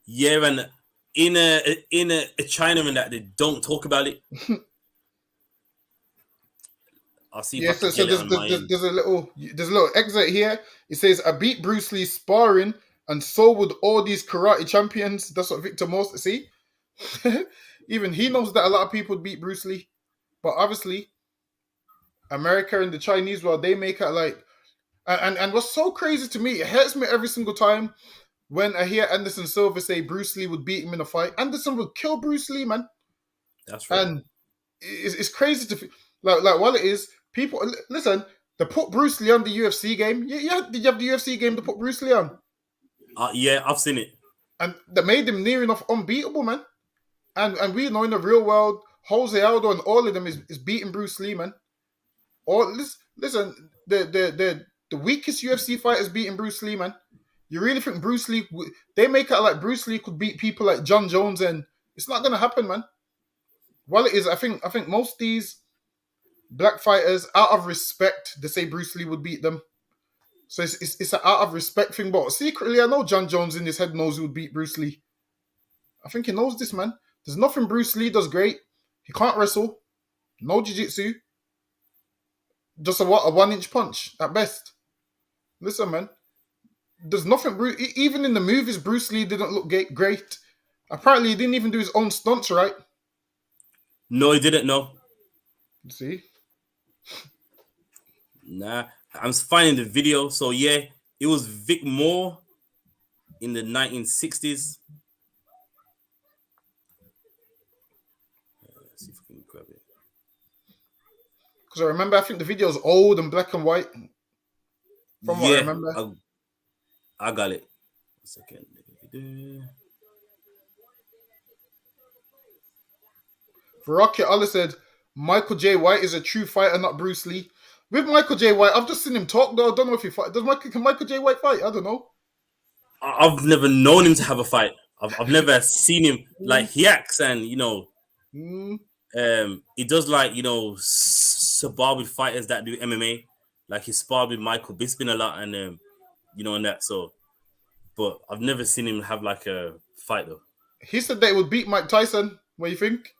S5: yeah, and in a China and that they don't talk about it. I'll see.
S7: Yeah, so there's a little excerpt here. It says, "I beat Bruce Lee sparring, and so would all these karate champions." That's what Victor Most see. Even he knows that a lot of people beat Bruce Lee, but obviously, America and the Chinese, well, they make it like, and what's so crazy to me, it hurts me every single time when I hear Anderson Silva say Bruce Lee would beat him in a fight. Anderson would kill Bruce Lee, man.
S5: That's right.
S7: And it's crazy to like while it is. People, listen, they put Bruce Lee on the UFC game. Did you have the UFC game to put Bruce Lee on?
S5: Yeah, I've seen it.
S7: And they made him near enough unbeatable, man. And we know in the real world, Jose Aldo and all of them is beating Bruce Lee, man. Listen, the weakest UFC fighter is beating Bruce Lee, man. You really think Bruce Lee, they make it like Bruce Lee could beat people like John Jones, and it's not going to happen, man. While it is, I think most these black fighters, out of respect, they say Bruce Lee would beat them. So it's an out of respect thing. But secretly, I know John Jones in his head knows he would beat Bruce Lee. I think he knows this, man. There's nothing Bruce Lee does great. He can't wrestle. No jiu-jitsu. Just a 1-inch punch at best. Listen, man. There's nothing. Even in the movies, Bruce Lee didn't look great. Apparently, he didn't even do his own stunts, right?
S5: No, he didn't. No.
S7: See?
S5: Nah, I'm finding the video. So yeah, it was Vic Moore in the 1960s. Let's see if I can grab it.
S7: Because I remember, I think the video is old and black and white. From what I remember.
S5: I got it. 1 second.
S7: Rocket Allah said, Michael J. White is a true fighter, not Bruce Lee. With Michael J. White, I've just seen him talk, though. I don't know if he fight. Can Michael J. White fight? I don't know.
S5: I've never known him to have a fight. I've never seen him. Like, he acts and, he does, like, spar with fighters that do MMA. Like, he sparred with Michael Bisping a lot and, and that. So, but I've never seen him have, like, a fight, though.
S7: He said that he would beat Mike Tyson. What do you think?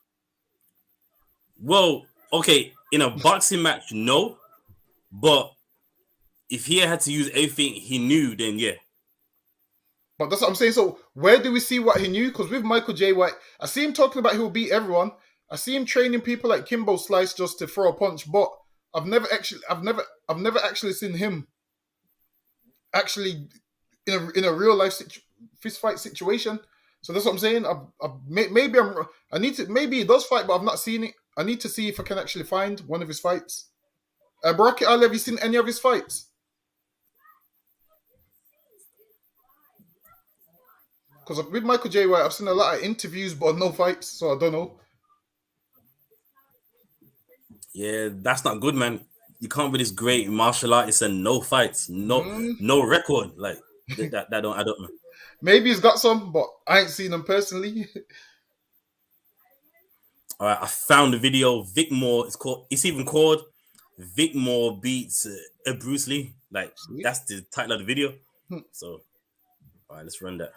S5: Well, okay, in a boxing match, no. But if he had to use everything he knew, then yeah.
S7: But that's what I'm saying. So where do we see what he knew? Because with Michael J. White, I see him talking about he'll beat everyone. I see him training people like Kimbo Slice just to throw a punch. But I've never actually seen him actually in a real life fist fight situation. So that's what I'm saying. Maybe he does fight, but I've not seen it. I need to see if I can actually find one of his fights. Rocket Ali, have you seen any of his fights? Because with Michael J. White, I've seen a lot of interviews, but no fights, so I don't know.
S5: Yeah, that's not good, man. You can't be this great martial artist and no fights, no record. Like that don't add up, man.
S7: Maybe he's got some, but I ain't seen them personally.
S5: All right, I found the video. Vic Moore. It's even called Vic Moore beats Bruce Lee. Like that's the title of the video. So, all right, let's run that.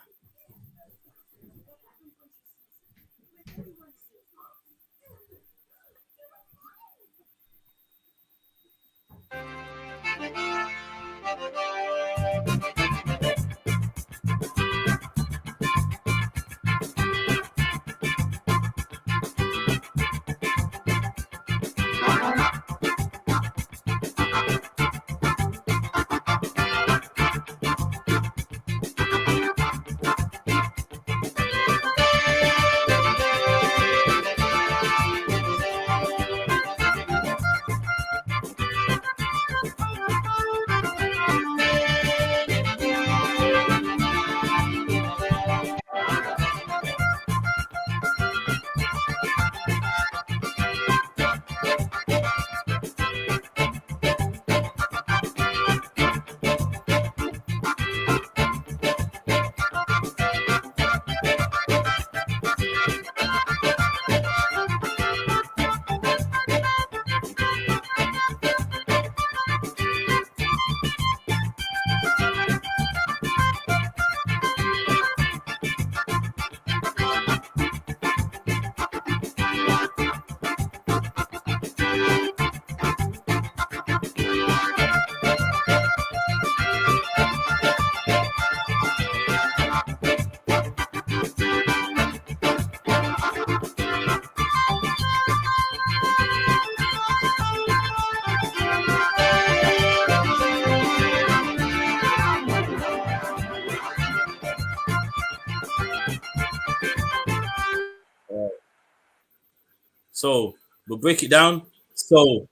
S5: So we'll break it down. So,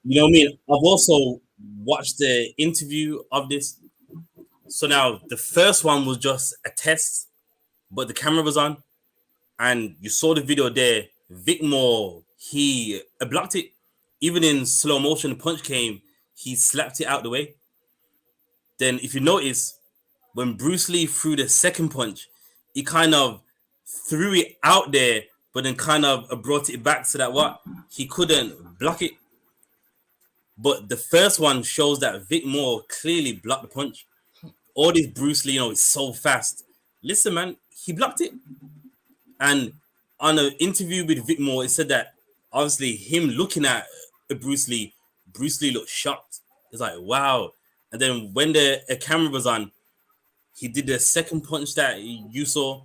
S5: you know what I mean? I've also watched the interview of this. So now the first one was just a test, but the camera was on, and you saw the video there. Vic Moore, he blocked it. Even in slow motion, the punch came, he slapped it out the way. Then if you notice, when Bruce Lee threw the second punch, he kind of threw it out there, but then kind of brought it back so that he couldn't block it. But the first one shows that Vic Moore clearly blocked the punch. All this Bruce Lee, it's so fast. Listen, man, he blocked it. And on an interview with Vic Moore, it said that obviously him looking at Bruce Lee looked shocked. It's like, wow. And then when the camera was on, he did the second punch that you saw.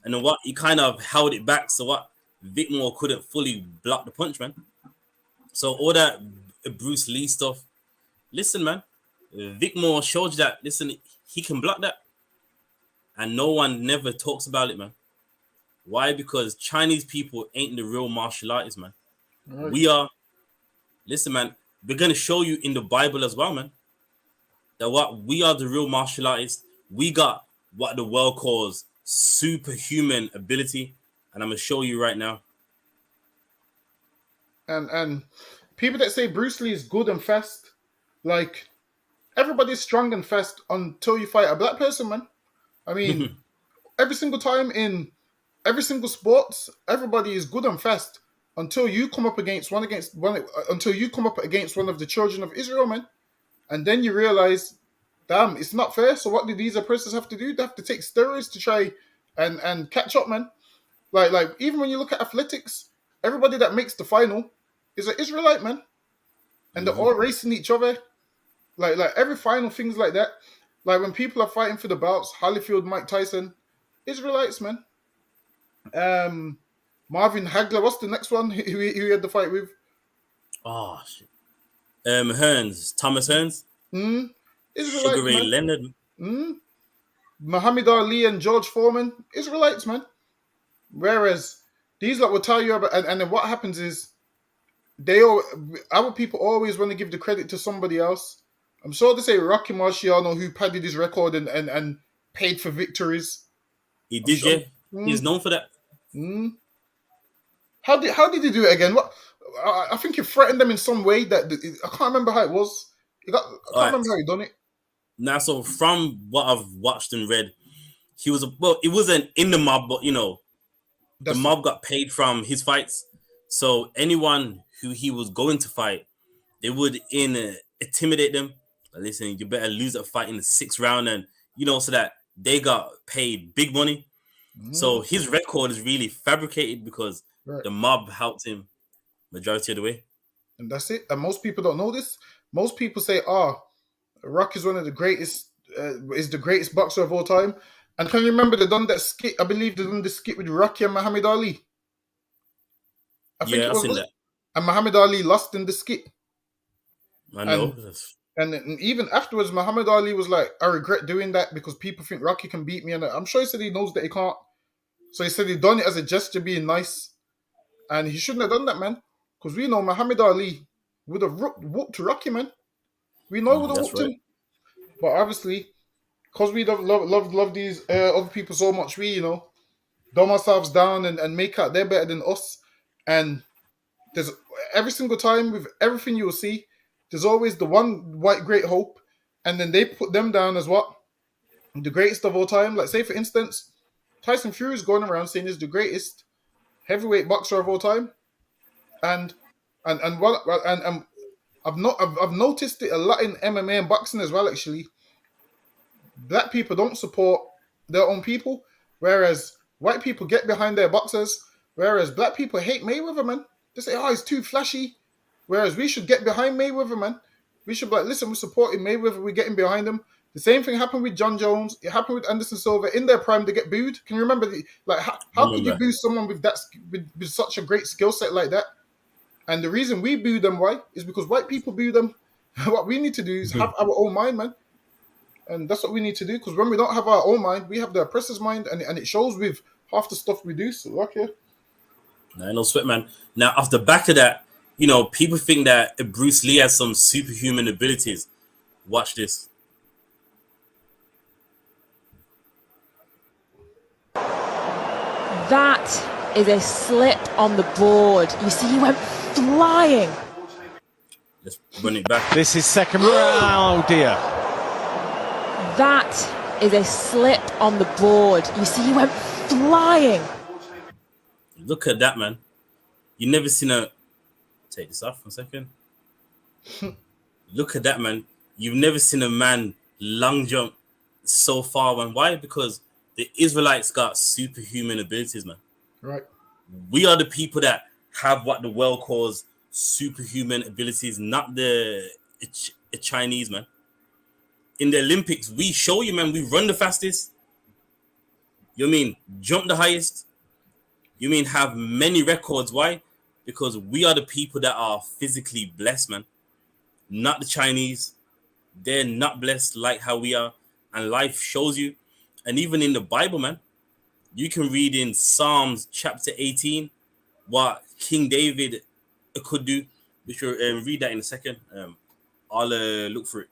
S5: And then he kind of held it back. So Vic Moore couldn't fully block the punch, man. So all that Bruce Lee stuff. Listen, man, Vic Moore showed you that, listen, he can block that. And no one never talks about it, man. Why? Because Chinese people ain't the real martial artists, man. Right. We are. Listen, man, we're going to show you in the Bible as well, man, that we are the real martial artists. We got what the world calls superhuman ability. And I'm going to show you right now.
S7: And people that say Bruce Lee is good and fast, like, everybody's strong and fast until you fight a black person, man. I mean, every single time in every single sport, everybody is good and fast until you come up against one of the children of Israel, man. And then you realize, damn, it's not fair. So what do these oppressors have to do? They have to take steroids to try and catch up, man. Like even when you look at athletics, everybody that makes the final is an Israelite, man. And they're all racing each other. Like every final, things like that. Like when people are fighting for the belts, Holyfield, Mike Tyson, Israelites, man. Marvin Hagler, what's the next one who he had the fight with?
S5: Oh, shit. Hearns, Thomas Hearns.
S7: Israelites,
S5: Sugar Ray
S7: man.
S5: Leonard.
S7: Muhammad Ali and George Foreman, Israelites, man. Whereas these lot will tell you about, and then what happens is, our people always want to give the credit to somebody else. I'm sure they say Rocky Marciano, who padded his record and paid for victories.
S5: He did, sure. Yeah. He's known for that.
S7: How did he do it again? What? I think he threatened them in some way that I can't remember how it was. I can't remember how he done it.
S5: Now, so from what I've watched and read, it wasn't in the mob, but the mob got paid from his fights. So anyone who he was going to fight, they would intimidate them. Listen, you better lose a fight in the 6th round, and so that they got paid big money. So his record is really fabricated because the mob helped him majority of the way.
S7: And that's it. And most people don't know this. Most people say, Rock is one of the greatest, is the greatest boxer of all time. And can you remember they done that skit? I believe they done the skit with Rocky and Muhammad Ali. I think
S5: I've seen that.
S7: And Muhammad Ali lost in the skit.
S5: I know.
S7: And even afterwards, Muhammad Ali was like, I regret doing that because people think Rocky can beat me. And I'm sure he said he knows that he can't. So he said he done it as a gesture being nice. And he shouldn't have done that, man. Because we know Muhammad Ali would have whooped Rocky, man. We know he would have whooped him. But obviously, because we love these other people so much, we, dumb ourselves down and make out they're better than us. And there's every single time with everything you will see, there's always the one white great hope, and then they put them down as what? The greatest of all time. Like, say, for instance, Tyson Fury is going around saying he's the greatest heavyweight boxer of all time. And I've noticed it a lot in MMA and boxing as well, actually. Black people don't support their own people, whereas white people get behind their boxers, whereas black people hate Mayweather, man. They say, he's too flashy. Whereas we should get behind Mayweather, man. We should be like, listen, we're supporting Mayweather, we're getting behind him. The same thing happened with John Jones. It happened with Anderson Silva. In their prime, they get booed. Can you remember? How could you boo someone with such a great skill set like that? And the reason we boo them, why? Is because white people boo them. What we need to do is have our own mind, man. And that's what we need to do. Because when we don't have our own mind, we have the oppressor's mind. And it shows with half the stuff we do. So, okay.
S5: No sweat, man. Now, off the back of that, people think that Bruce Lee has some superhuman abilities. Watch this.
S11: That is a slip on the board. You see, he went flying.
S5: Let's run it back.
S12: This is second round, dear.
S11: That is a slip on the board. You see, he went flying.
S5: Look at that, man. You never seen a... Take this off for a second. Look at that, man. You've never seen a man long jump so far, man. Why? Because the Israelites got superhuman abilities, man.
S7: Right.
S5: We are the people that have what the world calls superhuman abilities, not the Chinese, man. In the Olympics, we show you, man, we run the fastest. You mean jump the highest? You mean have many records? Why? Because we are the people that are physically blessed, man. Not the Chinese. They're not blessed like how we are. And life shows you. And even in the Bible, man, you can read in Psalms chapter 18 what King David could do. We should read that in a second. I'll look for it.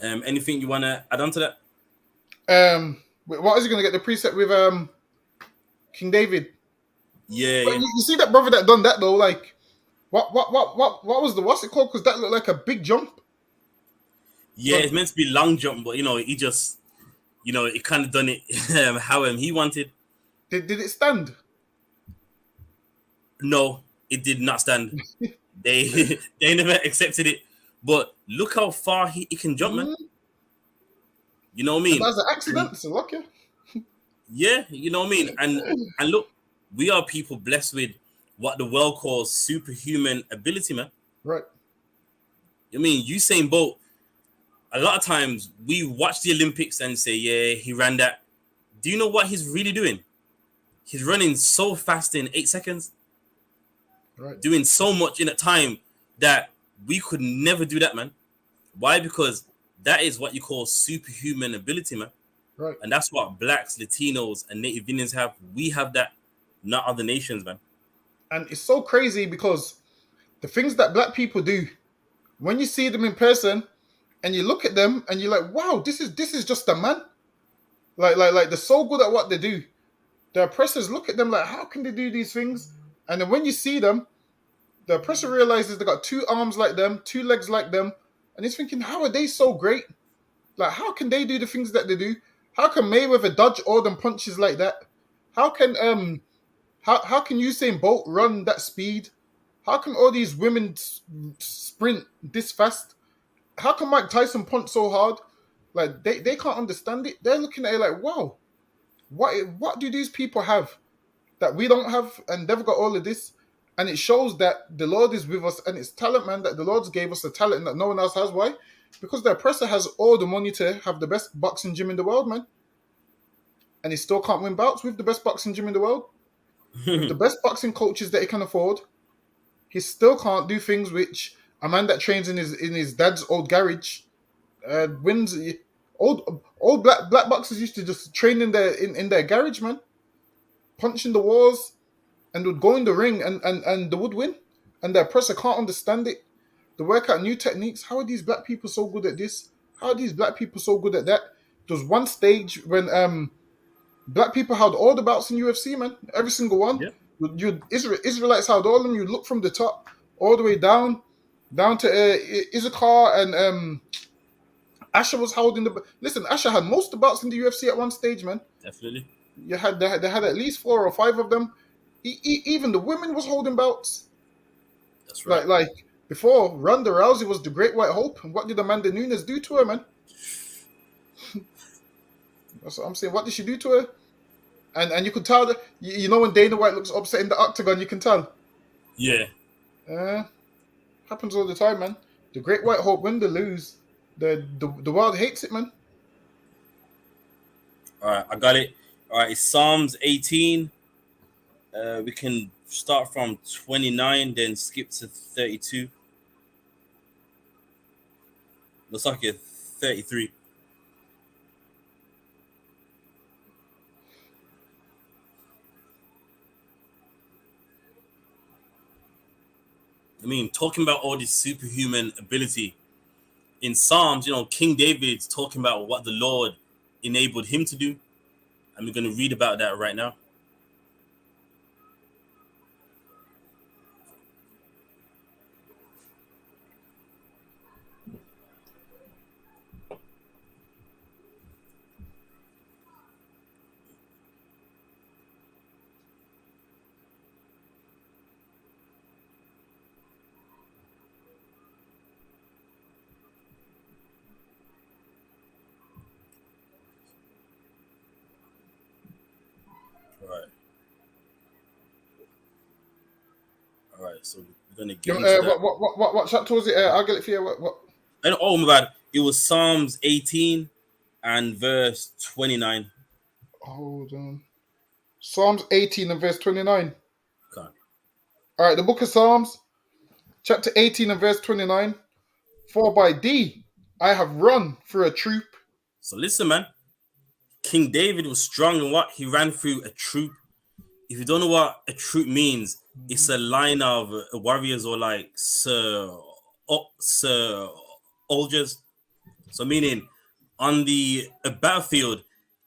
S5: Anything you want to add on to that?
S7: What is he going to get the preset with King David?
S5: Yeah,
S7: But
S5: yeah.
S7: you see that brother that done that though, like what was what's it called? Because that looked like a big jump.
S5: Yeah, it's meant to be long jump, but he just it kind of done it how he wanted.
S7: Did it stand?
S5: No, it did not stand. they never accepted it. But look how far he can jump, man. You know what I mean?
S7: That's an accident. So lucky.
S5: Yeah, you know what I mean? And look, we are people blessed with what the world calls superhuman ability, man.
S7: Right.
S5: I mean, Usain Bolt, a lot of times we watch the Olympics and say, yeah, he ran that. Do you know what he's really doing? He's running so fast in 8 seconds.
S7: Right.
S5: Doing so much in a time that we could never do that, man. Why? Because that is what you call superhuman ability, man.
S7: Right.
S5: And that's what blacks, Latinos, and Native Indians have. We have that, not other nations, man.
S7: And it's so crazy because the things that black people do, when you see them in person and you look at them and you're like, wow, this is just a man. Like they're so good at what they do. The oppressors look at them like, how can they do these things? And then when you see them, the oppressor realizes they got 2 arms like them, 2 legs like them, and he's thinking, how are they so great? Like, how can they do the things that they do? How can Mayweather dodge all them punches like that? How can how can Usain Bolt run that speed? How can all these women sprint this fast? How can Mike Tyson punch so hard? Like they can't understand it. They're looking at it like, wow, what do these people have that we don't have, and they've got all of this? And it shows that the Lord is with us, and it's talent, man, that the Lord gave us a talent that no one else has. Why? Because the oppressor has all the money to have the best boxing gym in the world, man. And he still can't win bouts with the best boxing gym in the world. With the best boxing coaches that he can afford, he still can't do things which a man that trains in his dad's old garage wins. Old black boxers used to just train in their garage, man, punching the walls, and would go in the ring and they would win. And the oppressor can't understand it. They work out new techniques. How are these black people so good at this? How are these black people so good at that? There was one stage when black people held all the bouts in UFC, man. Every single one.
S5: Yeah.
S7: Israelites held all of them. You look from the top all the way down to I.S.U.P.K and Asher was holding the. Listen, Asher had most of the bouts in the UFC at one stage, man.
S5: Definitely.
S7: They had at least 4 or 5 of them. Even the women was holding bouts.
S5: That's right.
S7: Like before, Ronda Rousey was the Great White Hope, and what did Amanda Nunes do to her, man? That's what I'm saying. What did she do to her? And you could tell that, you know, when Dana White looks upset in the octagon, you can tell.
S5: Yeah.
S7: Happens all the time, man. The Great White Hope win, they lose. The world hates it, man.
S5: All right, I got it. All right, it's Psalms 18. We can start from 29, then skip to 32. Looks like it's 33. I mean, talking about all this superhuman ability in Psalms, King David's talking about what the Lord enabled him to do. And we're going to read about that right now. so we're gonna get into that.
S7: What chapter was it? I'll get it for you. What?
S5: And oh my bad, it was Psalms 18 and verse 29.
S7: Hold on. Psalms 18 and verse 29.
S5: Okay.
S7: All right, the book of Psalms, chapter 18 and verse 29. For by thee I have run through a troop.
S5: So listen, man. King David was strong in what? He ran through a troop. If you don't know what a troop means, it's a line of warriors or like soldiers. So meaning on the battlefield,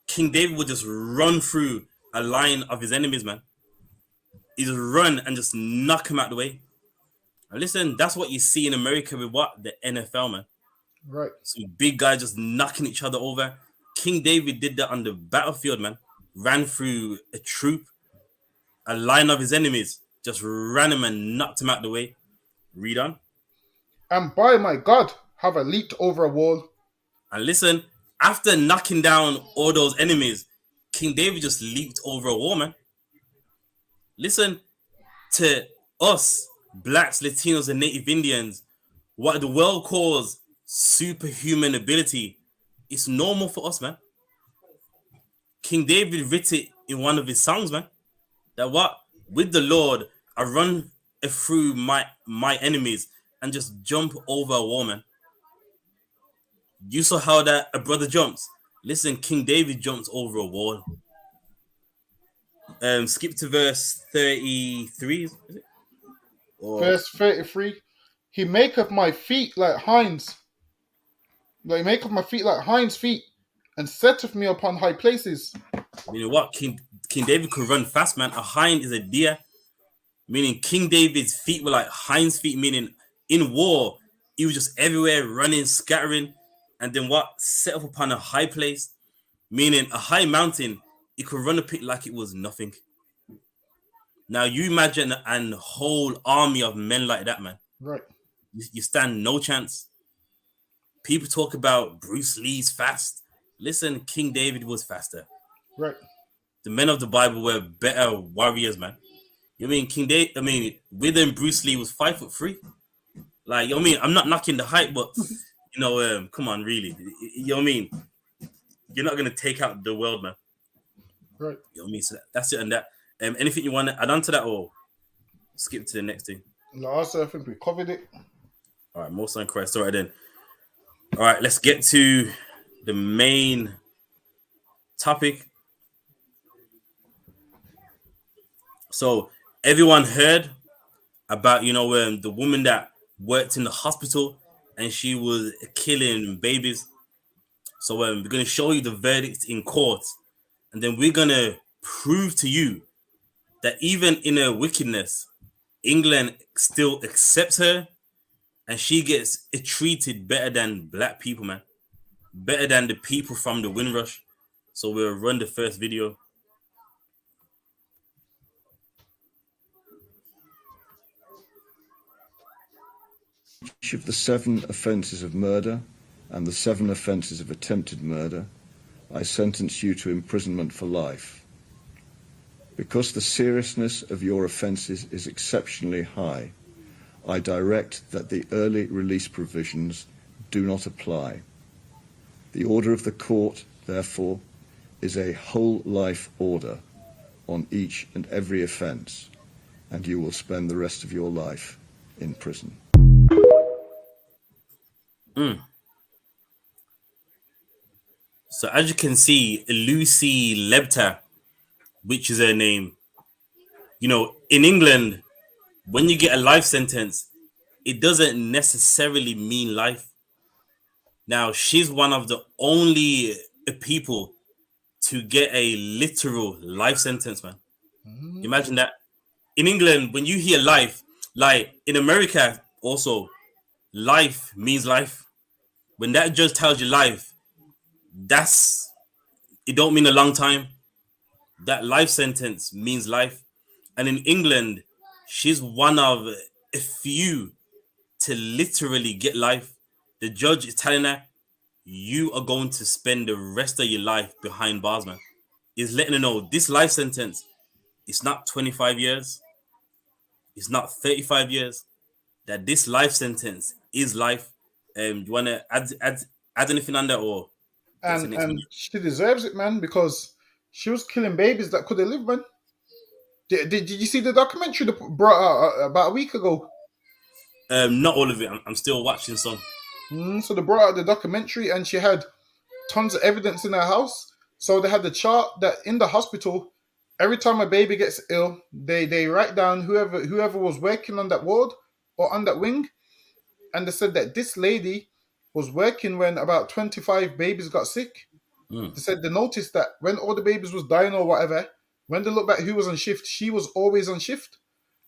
S5: King David would just run through a line of his enemies, man. He just run and just knock him out the way. And listen, that's what you see in America with what? The NFL, man.
S7: Right.
S5: Some big guys just knocking each other over. King David did that on the battlefield, man. Ran through a troop, a line of his enemies, just ran him and knocked him out the way. Read on.
S7: And by my God, have I leaped over a wall.
S5: And listen, after knocking down all those enemies, King David just leaped over a wall, man. Listen, to us, blacks, Latinos, and Native Indians, what the world calls superhuman ability, it's normal for us, man. King David wrote it in one of his songs, man. That what? With the Lord, I run through my enemies and just jump over a wall, man. You saw how that a brother jumps. Listen, King David jumps over a wall. Skip to verse 33, is it?
S7: Verse 33. He maketh my feet like hinds. He maketh my feet like hinds' feet, and setteth me upon high places.
S5: You know what? King David could run fast, man. A hind is a deer. Meaning King David's feet were like hinds' feet, meaning in war, he was just everywhere running, scattering, and then what? Set up upon a high place, meaning a high mountain, he could run a pit like it was nothing. Now you imagine a whole army of men like that, man.
S7: Right.
S5: You stand no chance. People talk about Bruce Lee's fast. Listen, King David was faster.
S7: Right.
S5: The men of the Bible were better warriors, man. You know what I mean? King David, I mean, within Bruce Lee was 5'3". Like, you know what I mean? I'm not knocking the height, but, you know, come on, really. You know what I mean? You're not going to take out the world, man.
S7: Right.
S5: You know what I mean? So that's it and that. Anything you want to add on to that or skip to the next thing?
S7: Last, I think we covered it.
S5: All right, most on Christ. All right, then. All right, let's get to the main topic. So everyone heard about, you know, the woman that worked in the hospital and she was killing babies. So we're going to show you the verdict in court, and then we're going to prove to you that even in her wickedness, England still accepts her, and she gets treated better than black people, man. Better than the people from the Windrush. So we'll run the first video.
S13: Each of the 7 offences of murder and the 7 offences of attempted murder, I sentence you to imprisonment for life. Because the seriousness of your offences is exceptionally high, I direct that the early release provisions do not apply. The order of the court, therefore, is a whole life order on each and every offence, and you will spend the rest of your life in prison.
S5: So as you can see, Lucy Lebter, which is her name, you know, in England, when you get a life sentence, it doesn't necessarily mean life. Now, she's one of the only people to get a literal life sentence, man. Imagine that. In England, when you hear life, like in America also, life means life. When that judge tells you life, it don't mean a long time. That life sentence means life. And in England, she's one of a few to literally get life. The judge is telling her, you are going to spend the rest of your life behind bars, man. He's letting her know this life sentence, it's not 25 years. it's not 35 years, that this life sentence is life. You want to add anything on that, or get to the next
S7: And
S5: video?
S7: she deserves it, man, because she was killing babies that could have lived, man. Did you see the documentary that brought out about a week ago?
S5: Not all of it. I'm still watching some.
S7: So they brought out the documentary, and she had tons of evidence in her house. So they had the chart that in the hospital, every time a baby gets ill, they write down whoever was working on that ward or on that wing, and they said that this lady was working when about 25 babies got sick. They said they noticed that when all the babies was dying or whatever, when they looked back who was on shift, she was always on shift.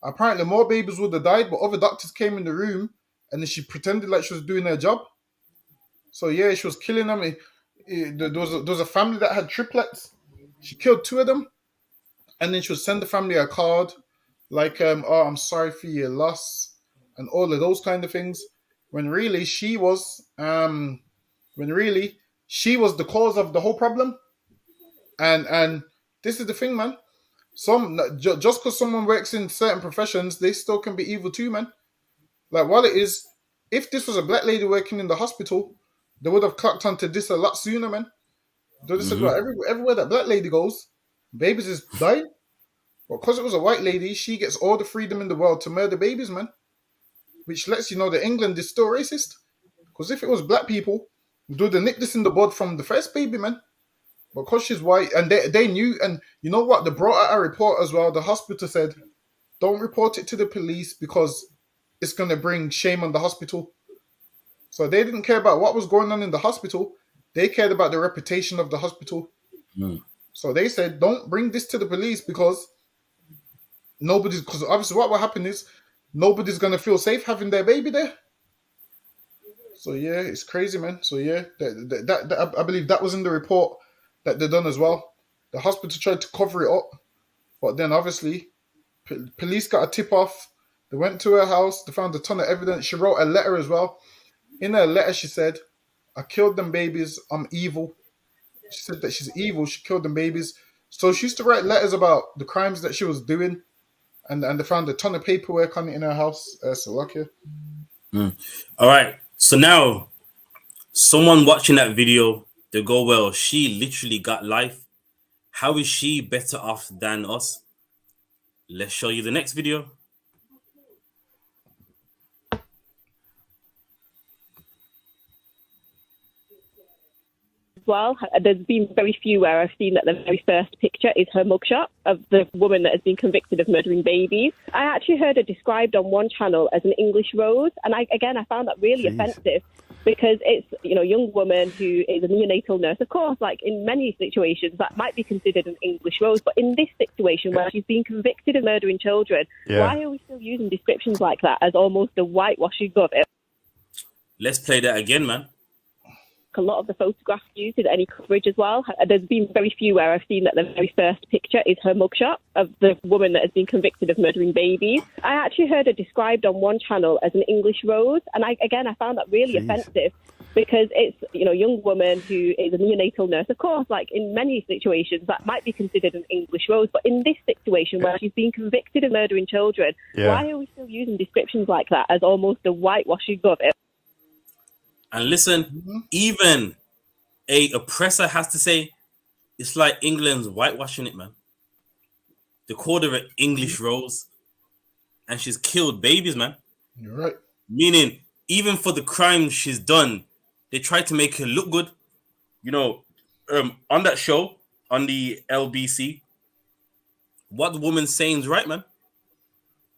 S7: Apparently, more babies would have died, but other doctors came in the room and then she pretended like she was doing her job. So yeah, she was killing them. There was a family that had triplets. She killed 2 of them, and then she would send the family a card like, "Oh, I'm sorry for your loss," and all of those kind of things. When really she was the cause of the whole problem. And this is the thing, man. Just because someone works in certain professions, they still can be evil too, man. Like what it is, if this was a black lady working in the hospital, they would have clocked onto this a lot sooner, man. They would have said, well, everywhere that black lady goes, babies is dying. But because it was a white lady, she gets all the freedom in the world to murder babies, man. Which lets you know that England is still racist. Because if it was black people, they would have nicked this in the bud from the first baby, man. Because she's white, and they knew, and you know what? They brought out a report as well. The hospital said, don't report it to the police because it's going to bring shame on the hospital. So they didn't care about what was going on in the hospital. They cared about the reputation of the hospital. So they said, don't bring this to the police because obviously what will happen is nobody's going to feel safe having their baby there. So yeah, it's crazy, man. So yeah, that I believe that was in the report that they done as well. The hospital tried to cover it up, but then obviously police got a tip off. They went to her house. They found a ton of evidence. She wrote a letter as well. In her letter, she said, I killed them babies. I'm evil. She said that she's evil. She killed them babies. So she used to write letters about the crimes that she was doing. And they found a ton of paperwork on it in her house. So lucky.
S5: All right. So now, someone watching that video, they go, well, she literally got life. How is she better off than us? Let's show you the next video.
S14: Well, there's been very few where I've seen that the very first picture is her mugshot of the woman that has been convicted of murdering babies. I actually heard her described on one channel as an English rose, and I found that really offensive because it's a young woman who is a neonatal nurse. Of course, like in many situations, that might be considered an English rose, but in this situation where she's been convicted of murdering children, why are we still using descriptions like that as almost a whitewashing of it?
S5: Let's play that again, man.
S14: A lot of the photographs used in any coverage as well. There's been very few where I've seen that the very first picture is her mugshot of the woman that has been convicted of murdering babies. I actually heard her described on one channel as an English rose, and I found that really offensive because it's a young woman who is a neonatal nurse. Of course, like in many situations, that might be considered an English rose, but in this situation where she's been convicted of murdering children, why are we still using descriptions like that as almost a whitewashing of it?
S5: And listen, even a oppressor has to say, it's like England's whitewashing it, man. They called her an English rose, and she's killed babies, man.
S7: You're right.
S5: Meaning, even for the crimes she's done, they tried to make her look good. On that show, on the LBC, what the woman's saying is right, man.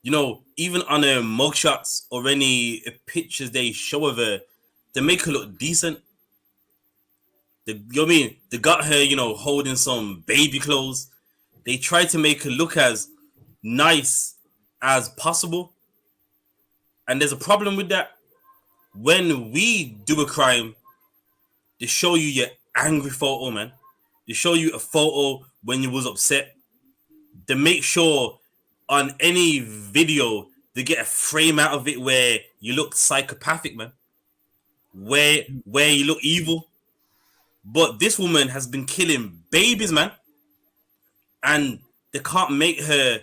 S5: Even on her mugshots or any pictures they show of her, they make her look decent. They got her, holding some baby clothes. They try to make her look as nice as possible. And there's a problem with that. When we do a crime, they show you your angry photo, man. They show you a photo when you was upset. They make sure on any video, they get a frame out of it where you look psychopathic, man. Where you look evil. But this woman has been killing babies, man. And they can't make her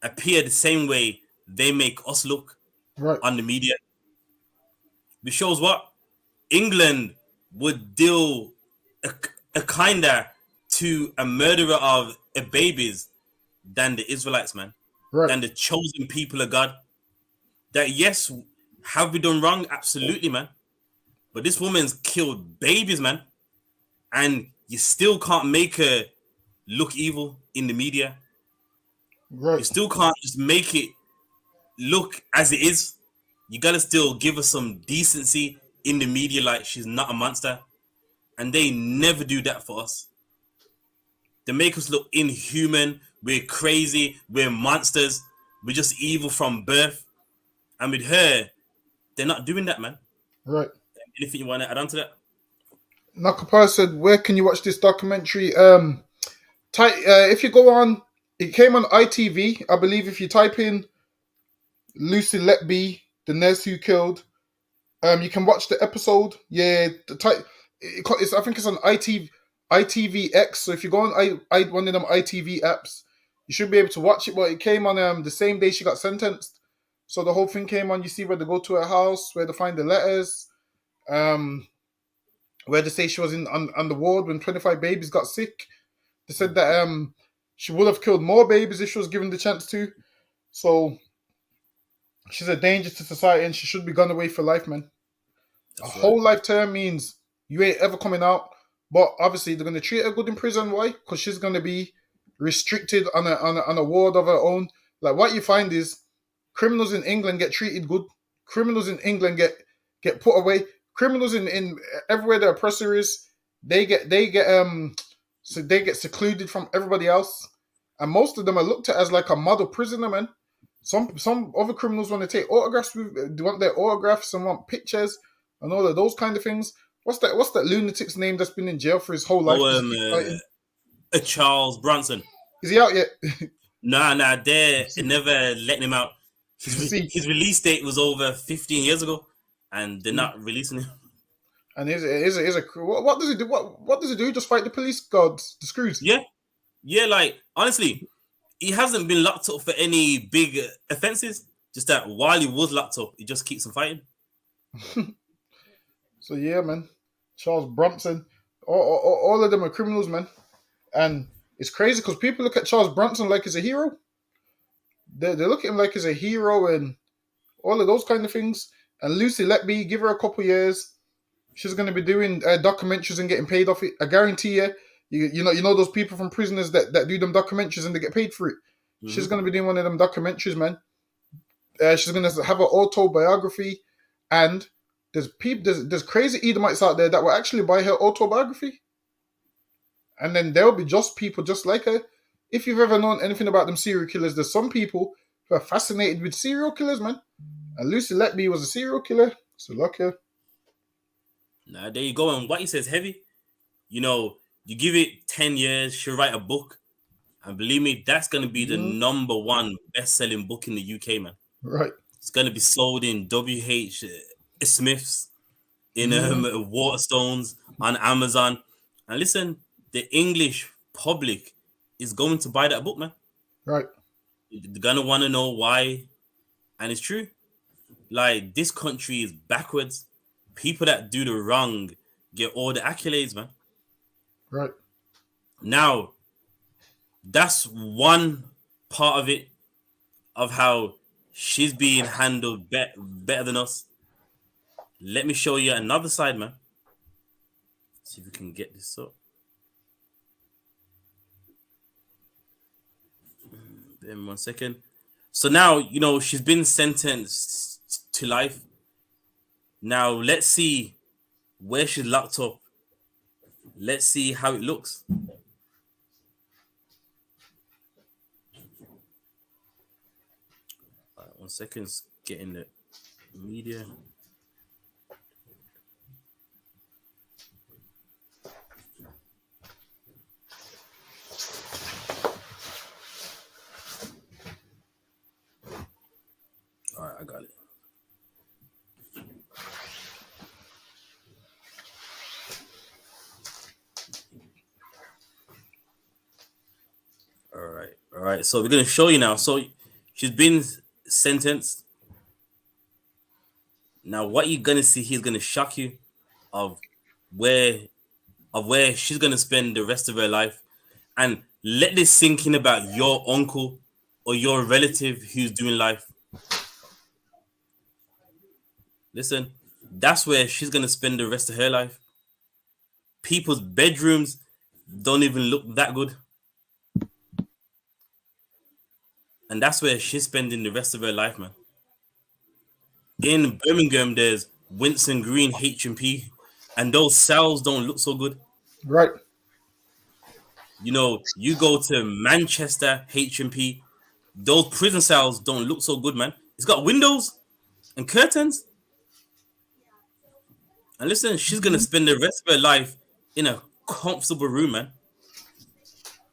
S5: appear the same way they make us look
S7: right
S5: on the media. Which shows what England would deal a kinder to a murderer of babies than the Israelites, man.
S7: Right.
S5: Than the chosen people of God. That yes, have we done wrong? Absolutely, man. But this woman's killed babies, man. And you still can't make her look evil in the media.
S7: Right.
S5: You still can't just make it look as it is. You gotta still give her some decency in the media, like she's not a monster. And they never do that for us. They make us look inhuman. We're crazy. We're monsters. We're just evil from birth. And with her, they're not doing that, man.
S7: Right.
S5: Anything you want to add on to that?
S7: Nakapara said, "Where can you watch this documentary?" If you go on, it came on ITV, I believe. If you type in Lucy Letby, the nurse who killed, you can watch the episode. Yeah, I think it's on ITVX. So if you go on one of them ITV apps, you should be able to watch it. But it came on the same day she got sentenced. So the whole thing came on. You see where they go to her house, where they find the letters, where they say she was on the ward when 25 babies got sick. They said that she would have killed more babies if she was given the chance to. So she's a danger to society and she should be gone away for life, man. That's a whole life term means you ain't ever coming out. But obviously they're going to treat her good in prison. Why? Because she's going to be restricted on a ward of her own. Like what you find is criminals in England get treated good. Criminals in England get put away. Criminals in everywhere the oppressor is, they get secluded from everybody else, and most of them are looked at as like a model prisoner, man. Some other criminals want to take autographs, they want their autographs and want pictures and all of those kind of things. What's that lunatic's name that's been in jail for his whole life?
S5: Charles Bronson.
S7: Is he out yet?
S5: Nah, they never letting him out. His release date was over 15 years ago, and they're not releasing him.
S7: And what does he do? What does he do? Just fight the police guards, the screws?
S5: Yeah. Like honestly, he hasn't been locked up for any big offenses. Just that while he was locked up, he just keeps on fighting.
S7: So yeah, man. Charles Bronson, all of them are criminals, man. And it's crazy because people look at Charles Bronson like he's a hero. They look at him like he's a hero and all of those kind of things. And Lucy Letby, give her a couple years. She's going to be doing documentaries and getting paid off it. I guarantee you know those people from prisoners that do them documentaries and they get paid for it. Mm-hmm. She's going to be doing one of them documentaries, man. She's going to have an autobiography, and there's crazy Edomites out there that will actually buy her autobiography, and then there'll be just people just like her. If you've ever known anything about them serial killers, there's some people who are fascinated with serial killers, man. And Lucy Letby was a serial killer, so luck her.
S5: Nah, there you go. And what he says heavy. You know, you give it 10 years, she'll write a book. And believe me, that's going to be the number one best-selling book in the UK, man.
S7: Right.
S5: It's going to be sold in W.H. Smith's, in Waterstones, on Amazon. And listen, the English public is going to buy that book, man.
S7: Right.
S5: They're going to want to know why. And it's true. Like, this country is backwards. People that do the wrong get all the accolades, man.
S7: Right.
S5: Now, that's one part of it, of how she's being handled better than us. Let me show you another side, man. See if we can get this up. Bear me 1 second. So now, you know, she's been sentenced to life. Now, let's see where she's locked up. Let's see how it looks. All right, 1 second. Get in the media. All right, I got it. All right. So we're gonna show you now. So she's been sentenced. Now, what you're gonna see, he's gonna shock you of where she's gonna spend the rest of her life, and let this sink in about your uncle or your relative who's doing life. Listen, that's where she's gonna spend the rest of her life. People's bedrooms don't even look that good, and that's where she's spending the rest of her life, man. In Birmingham, there's Winston Green H&P, and those cells don't look so good.
S7: Right.
S5: You know, you go to Manchester H&P, those prison cells don't look so good, man. It's got windows and curtains. And listen, she's gonna spend the rest of her life in a comfortable room, man.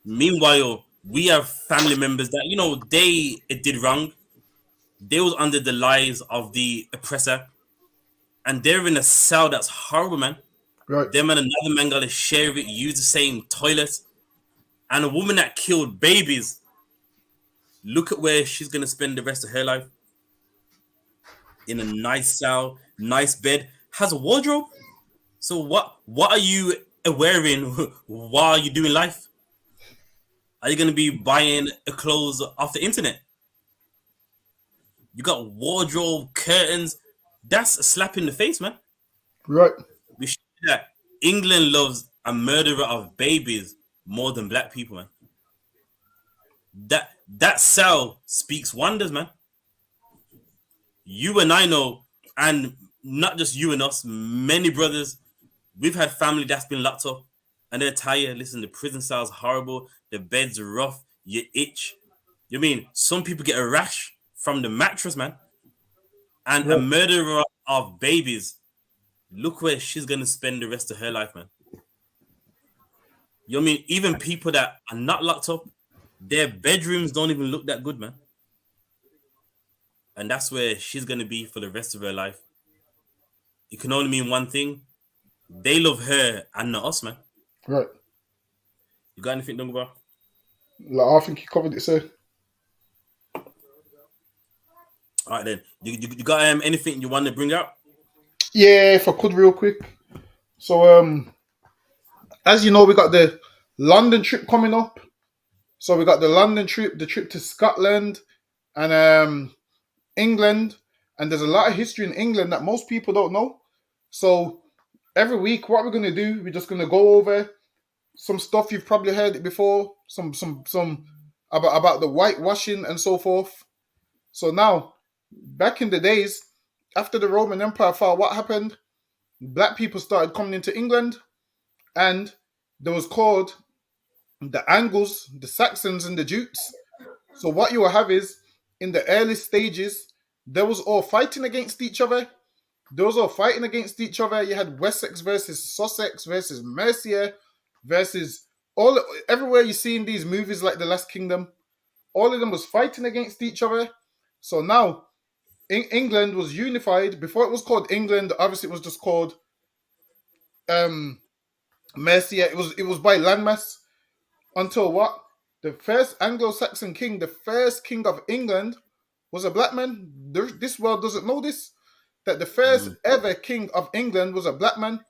S5: Meanwhile, we have family members that, you know, they did wrong. They was under the lies of the oppressor, and they're in a cell that's horrible, man.
S7: Right.
S5: Them and another man gotta share it, use the same toilet. And a woman that killed babies, look at where she's gonna spend the rest of her life. In a nice cell, nice bed, has a wardrobe. So what are you wearing while you're doing life? Are you gonna be buying clothes off the internet? You got wardrobe, curtains. That's a slap in the face, man.
S7: Right.
S5: We should do that. England loves a murderer of babies more than black people, man. That cell speaks wonders, man. You and I know, and not just you and us, many brothers, we've had family that's been locked up, and they're tired. Listen, the prison cell's horrible. The bed's rough. You itch. You mean some people get a rash from the mattress, man. And a murderer of babies, look where she's gonna spend the rest of her life, man. You know what I mean? Even people that are not locked up, their bedrooms don't even look that good, man. And that's where she's gonna be for the rest of her life. It can only mean one thing: they love her and not us, man.
S7: Right.
S5: You got anything, Dunga?
S7: Like, I think you covered it, sir.
S5: All right, then. You got anything you want to bring up?
S7: Yeah, if I could, real quick. So, as you know, we got the London trip coming up. So we got the London trip, the trip to Scotland, and England. And there's a lot of history in England that most people don't know. So every week, what we're gonna do, we're just gonna go over some stuff you've probably heard it before, some about the whitewashing and so forth. So now, back in the days, after the Roman Empire fell, what happened? Black people started coming into England, and there was called the Angles, the Saxons, and the Jutes. So what you will have is, in the early stages, they was all fighting against each other. You had Wessex versus Sussex versus Mercia versus everywhere you see in these movies like The Last Kingdom. All of them was fighting against each other. So now, England was unified. Before it was called England, obviously it was just called Mercia. It was by landmass. Until what? The first Anglo-Saxon king, the first king of England, was a black man. This world doesn't know this. That the first ever king of England was a black man.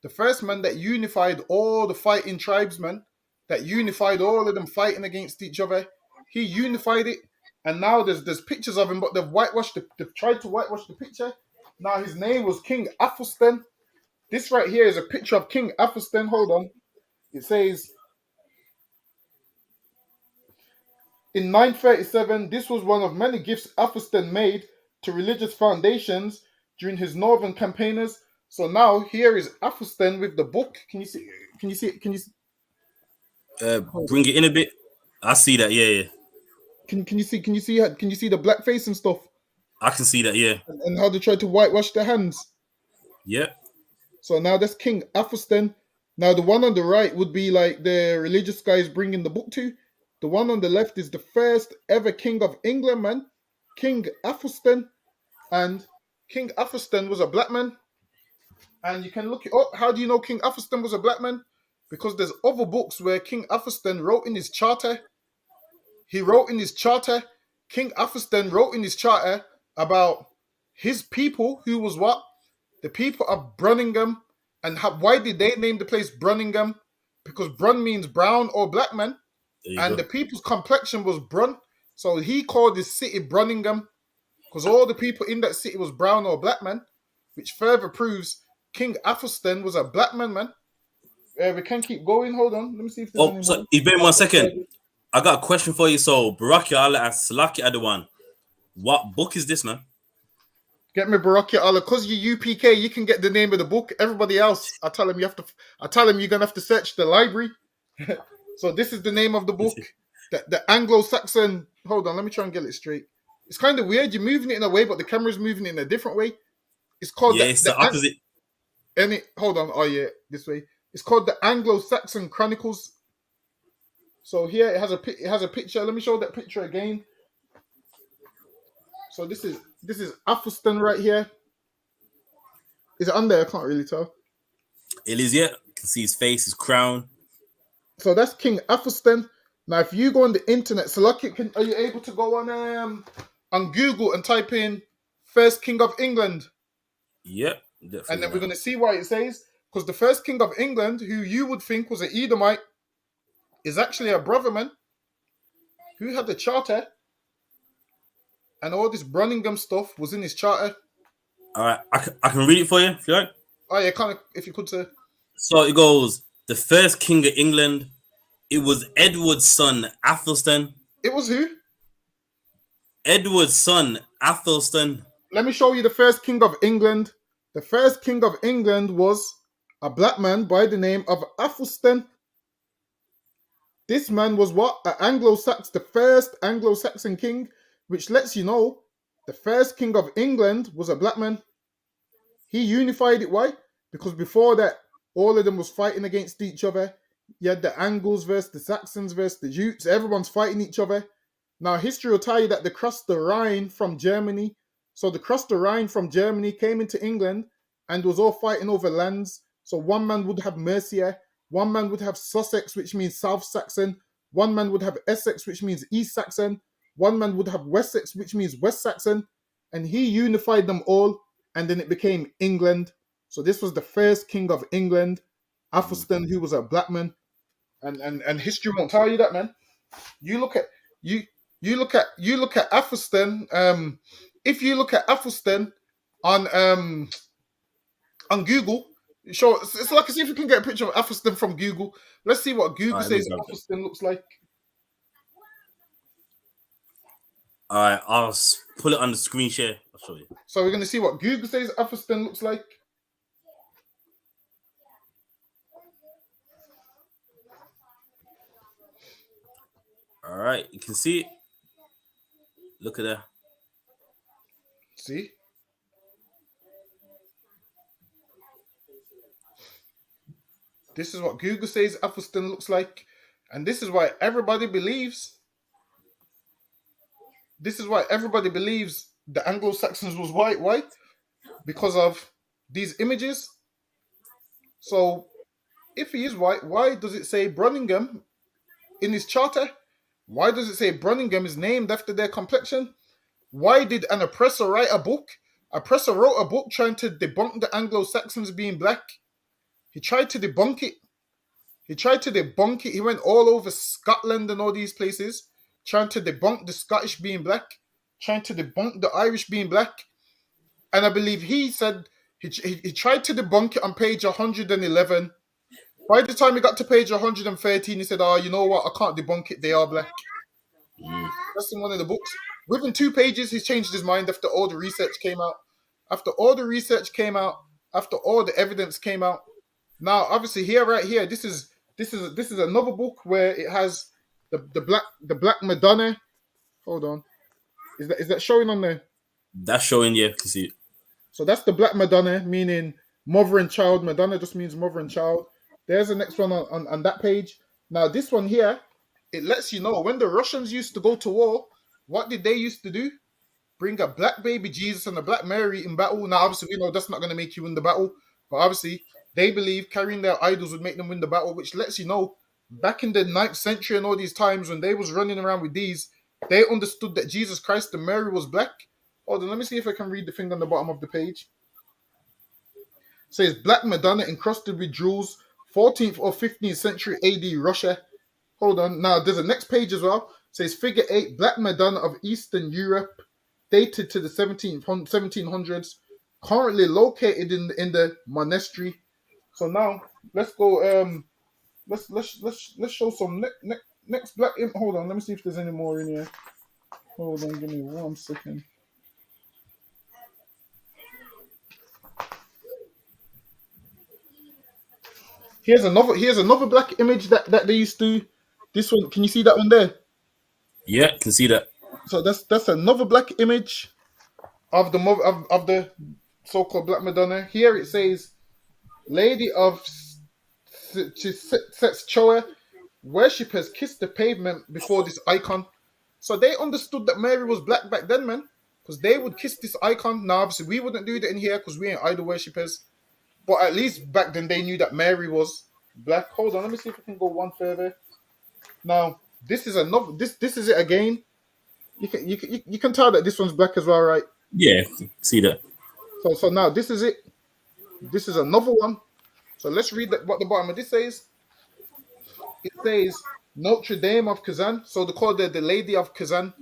S7: The first man that unified all the fighting tribesmen, that unified all of them fighting against each other. He unified it. And now there's pictures of him, but they've tried to whitewash the picture. Now his name was King Athelstan. This right here is a picture of King Athelstan. Hold on. It says, in 937, this was one of many gifts Athelstan made to religious foundations during his northern campaigners. So now here is Athelstan with the book. Can you see? Can you see it? Can you see?
S5: Bring it in a bit. I see that. Yeah.
S7: Can you see? Can you see? Can you see the blackface and stuff?
S5: I can see that. Yeah.
S7: And how they tried to whitewash their hands.
S5: Yeah.
S7: So now that's King Athelstan. Now the one on the right would be like the religious guys bringing the book to. The one on the left is the first ever king of England, man. King Athelstan. And King Athelstan was a black man. And you can look it up. How do you know King Athelstan was a black man? Because there's other books where King Athelstan wrote in his charter. He wrote in his charter King Athelstan wrote in his charter about his people, who was what? The people of Brunningham. And why did they name the place Brunningham? Because Brun means brown or black man. And the people's complexion was Brun. So he called his city Brunningham because all the people in that city was brown or black man, which further proves King Athelstan was a black man. We can keep going. Hold on. Let me see if there's any
S5: so
S7: more.
S5: you've been 1 second. I got a question for you. So, Baraki Allah Salaki Adawan. What book is this, man?
S7: Get me Baraki Allah. Because you're UPK, you can get the name of the book. Everybody else, I tell them you're gonna have to search the library. So this is the name of the book. The Anglo-Saxon. Hold on, let me try and get it straight. It's kind of weird. You're moving it in a way, but the camera's moving it in a different way. It's called
S5: it's the opposite.
S7: Hold on. Oh yeah, this way. It's called the Anglo-Saxon Chronicles. So here it has a picture. Let me show that picture again. So this is Athelstan right here. Is it on there? I can't really tell.
S5: It is, yeah. You can see his face, his crown.
S7: So that's King Athelstan. Now, if you go on the internet, so are you able to go on Google and type in first King of England?
S5: Yep, definitely.
S7: And then we're going to see why it says, because the first King of England, who you would think was an Edomite, is actually a brother man who had the charter, and all this Brunningham stuff was in his charter.
S5: All right, I can read it for you if you like.
S7: Oh yeah, kind of, if you could say.
S5: So it goes: the first king of England. It was Edward's son, Athelstan.
S7: It was who?
S5: Edward's son, Athelstan.
S7: Let me show you the first king of England. The first king of England was a black man by the name of Athelstan. This man was what? The first Anglo-Saxon king, which lets you know the first king of England was a black man. He unified it. Why? Because before that, all of them was fighting against each other. You had the Angles versus the Saxons versus the Jutes. Everyone's fighting each other. Now, history will tell you that they crossed the Rhine from Germany. So they crossed the Rhine from Germany, came into England, and was all fighting over lands. So one man would have Mercia, one man would have Sussex, which means South Saxon, one man would have Essex, which means East Saxon, one man would have Wessex, which means West Saxon, and he unified them all, and then it became England. So this was the first king of England, Athelstan, who was a black man. And history won't tell you that, man. You look at Athelstan. If you look at Athelstan on Google, sure, it's like, see if you can get a picture of Athelstan from Google. Let's see what Google says Athelstan looks like.
S5: All right, I'll pull it on the screen share. I'll show you.
S7: So we're going to see what Google says Athelstan looks like.
S5: All right, you can see it. Look at that.
S7: See? This is what Google says Athelstan looks like. And this is why everybody believes. This is why everybody believes the Anglo-Saxons was white. Why? Because of these images. So, if he is white, why does it say Brunningham in his charter? Why does it say Brunningham is named after their complexion? Why did an oppressor write a book? Oppressor wrote a book trying to debunk the Anglo-Saxons being black. He tried to debunk it. He went all over Scotland and all these places, trying to debunk the Scottish being black, trying to debunk the Irish being black. And I believe he said he tried to debunk it on page 111. By the time he got to page 113, he said, "Oh, you know what? I can't debunk it. They are black." That's in one of the books. Within 2 pages, he's changed his mind after all the research came out. After all the evidence came out. Now, obviously, right here, this is another book where it has the black Madonna. Hold on, is that showing on there?
S5: That's showing, yeah, you can see it.
S7: So that's the black Madonna, meaning mother and child. Madonna just means mother and child. There's the next one on that page. Now, this one here, it lets you know when the Russians used to go to war, what did they used to do? Bring a black baby Jesus and a black Mary in battle. Now, obviously, we know that's not going to make you win the battle. But obviously, they believe carrying their idols would make them win the battle, which lets you know back in the 9th century and all these times when they was running around with these, they understood that Jesus Christ and Mary was black. Hold on, let me see if I can read the thing on the bottom of the page. It says Black Madonna encrusted with jewels, 14th or 15th century AD Russia. Hold on, now there's a next page as well. It says Figure 8 Black Madonna of Eastern Europe, dated to the 1700s, currently located in the monastery. So now let's go. Let's show some next black. Hold on, let me see if there's any more in here. Hold on, give me 1 second. Here's another black image that they used to. This one, can you see that one there?
S5: Yeah, can see that.
S7: So that's another black image of the of the so-called Black Madonna. Here it says, "Lady of Setchoa, worshippers kissed the pavement before this icon." So they understood that Mary was black back then, man, because they would kiss this icon. Now, obviously, we wouldn't do that in here because we ain't idol worshippers. But at least back then they knew that Mary was black. Hold on, let me see if I can go one further. Now, this is another. This is it again. You can tell that this one's black as well, right?
S5: Yeah, see that.
S7: So now this is it. This is another one. So let's read what the bottom of this says. It says Notre Dame of Kazan. So they call her the Lady of Kazan.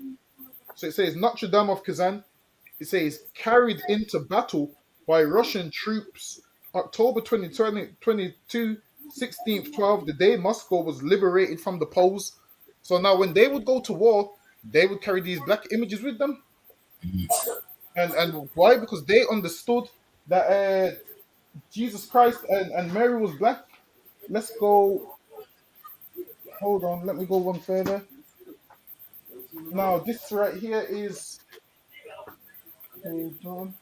S7: So it says Notre Dame of Kazan. It says carried into battle by Russian troops October 2022, 16th 12, the day Moscow was liberated from the Poles. So now when they would go to war, they would carry these black images with them. And why? Because they understood that Jesus Christ and Mary was black. Let's go. Hold on, let me go one further. Now this right here is. Hold on.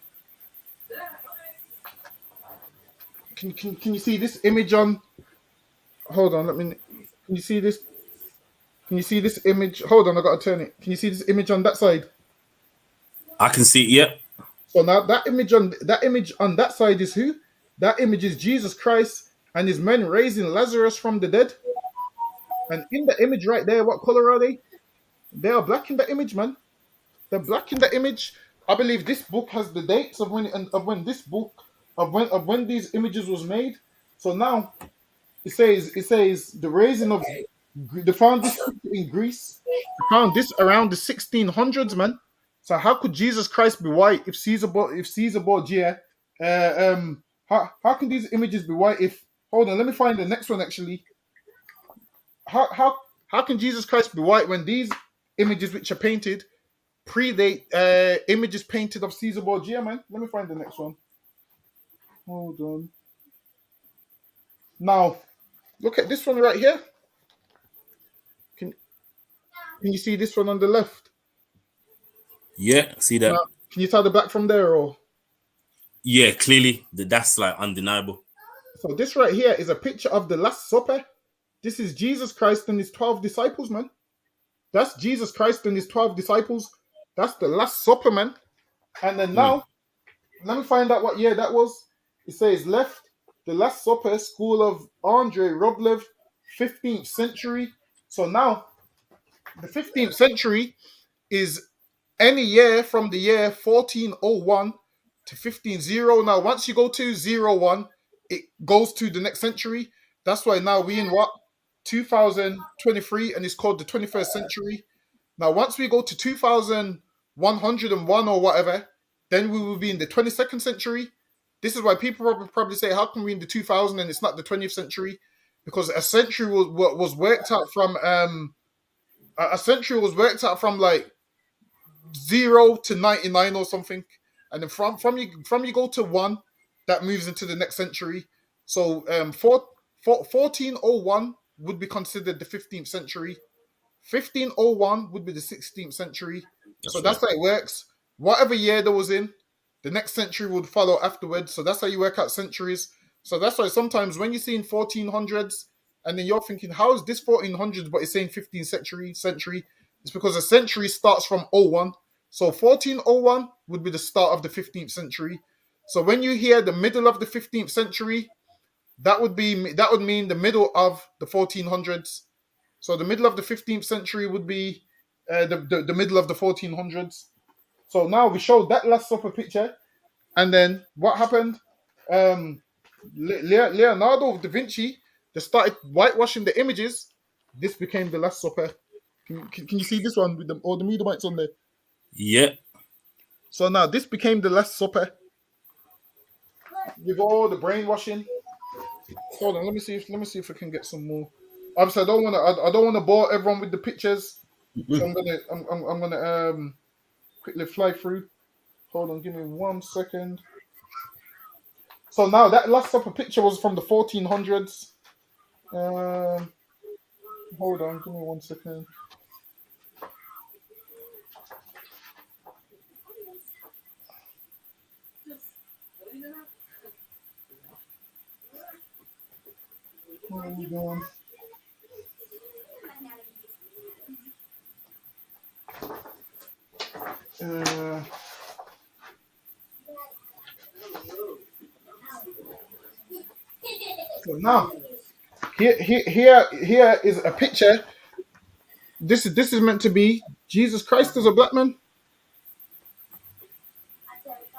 S7: Can you see this image on? Hold on, can you see this? Can you see this image? Hold on, I gotta turn it. Can you see this image on that side?
S5: I can see. Yep.
S7: So now that image on that side is who? That image is Jesus Christ and his men raising Lazarus from the dead. And in the image right there, what color are they? They are black in the image, man. They're black in the image. I believe this book has the dates of when these images was made. So now it says the raising of they found this in Greece. They found this around the 1600s, man. So how could Jesus Christ be white if Caesar Borgia? How can these images be white if? Hold on, let me find the next one actually. How can Jesus Christ be white when these images which are painted predate images painted of Caesar Borgia, man? Let me find the next one. Hold on. Now, look at this one right here. Can you see this one on the left?
S5: Yeah, see that.
S7: Now, can you tell the black from there, or?
S5: Yeah, clearly that's like undeniable.
S7: So this right here is a picture of the Last Supper. This is Jesus Christ and his 12 disciples, man. That's Jesus Christ and his 12 disciples. That's the Last Supper, man. And then now, let me find out what year that was. It says left, the Last Supper, School of Andrei Rublev, 15th century. So now, the 15th century is any year from the year 1401 to 1500. Now, once you go to 01, it goes to the next century. That's why now we in what? 2023, and it's called the 21st century. Now, once we go to 2101 or whatever, then we will be in the 22nd century. This is why people probably say, how come we in the 2000 and it's not the 20th century? Because a century was worked out from like 0 to 99 or something, and then from you go to 1, that moves into the next century. So 1401 would be considered the 15th century. 1501 would be the 16th century. That's how it works. Whatever year there was in, the next century would follow afterwards. So that's how you work out centuries. So that's why sometimes when you're seeing 1400s and then you're thinking, how is this 1400s but it's saying 15th century? It's because a century starts from 01. So 1401 would be the start of the 15th century. So when you hear the middle of the 15th century, that would mean the middle of the 1400s. So the middle of the 15th century would be the middle of the 1400s. So now we showed that Last Supper picture, and then what happened? Leonardo da Vinci, they started whitewashing the images. This became the Last Supper. Can you see this one with all the Medomites on there?
S5: Yeah.
S7: So now this became the Last Supper with all the brainwashing. Hold on, let me see if I can get some more. Obviously, I don't want to bore everyone with the pictures, so I'm gonna quickly fly through. Hold on, give me 1 second. So now that Last Supper picture was from the 1400s. Hold on, give me 1 second. Hold on. So now, here is a picture. This is meant to be Jesus Christ as a black man,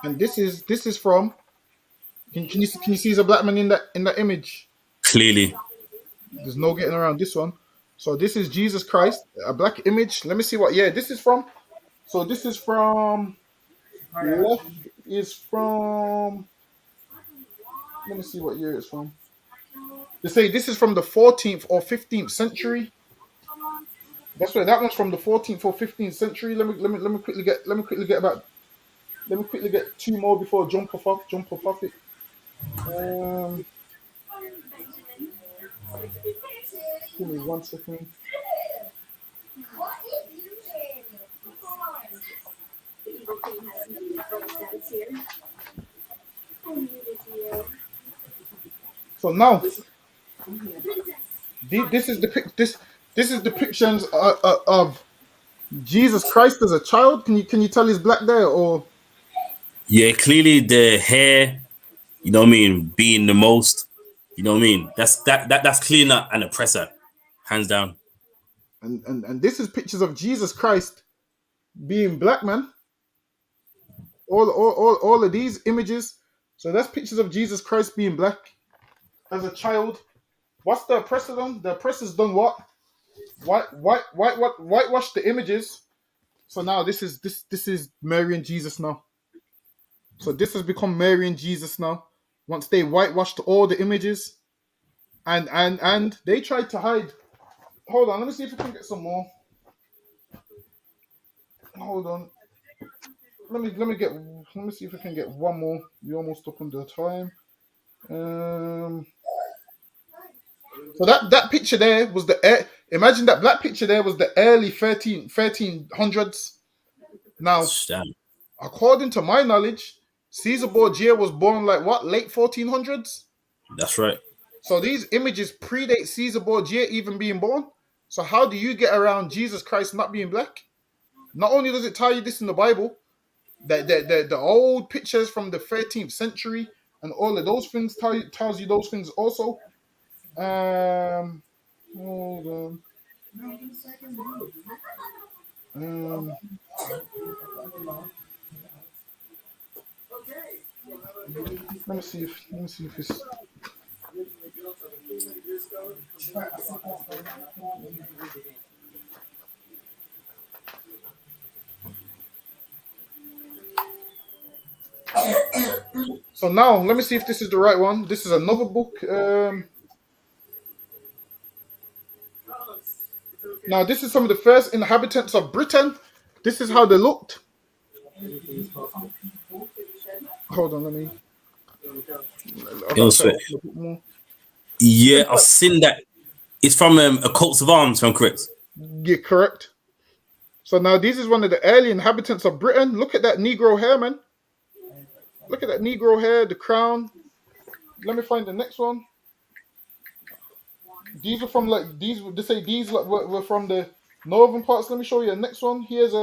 S7: and this is from. Can you see as a black man in that image?
S5: Clearly.
S7: There's no getting around this one. So this is Jesus Christ, a black image. Let me see what year this is from. So this is from. Left is from. Let me see what year it's from. They say this is from the 14th or 15th century. That's right. That one's from the 14th or 15th century. Let me quickly get two more before I jump off it. Give me 1 second. So now, this is depictions of Jesus Christ as a child. Can you tell he's black there or?
S5: Yeah, clearly the hair, you know what I mean, being the most, you know what I mean. That's clearly not an oppressor, hands down.
S7: And this is pictures of Jesus Christ being black, man. All of these images. So that's pictures of Jesus Christ being black as a child. What's the oppressor done? The oppressor's done what? Whitewash the images. So now this is Mary and Jesus now. So this has become Mary and Jesus now. Once they whitewashed all the images, and they tried to hide. Hold on, let me see if I can get some more. Hold on. Let me see if I can get one more. We're almost up on the time. So that picture there was imagine that black picture there was the early 1300s. Now, according to my knowledge, Caesar Borgia was born like what, late 1400s?
S5: That's right.
S7: So these images predate Caesar Borgia even being born. So how do you get around Jesus Christ not being black? Not only does it tell you this in the Bible, the old pictures from the 13th century and all of those things tells you those things also. Hold on. Let me see if it's. So now let me see if this is the right one. This is another book. Now this is some of the first inhabitants of Britain. This is how they looked. Hold on, let me.
S5: Yeah, I've seen that. It's from a coats of arms, if I'm correct.
S7: Yeah, correct. So now this is one of the early inhabitants of Britain. Look at that Negro hair, man. Look at that Negro hair, the crown. Let me find the next one. These are from like these. They say these were from the northern parts. Let me show you the next one. Here's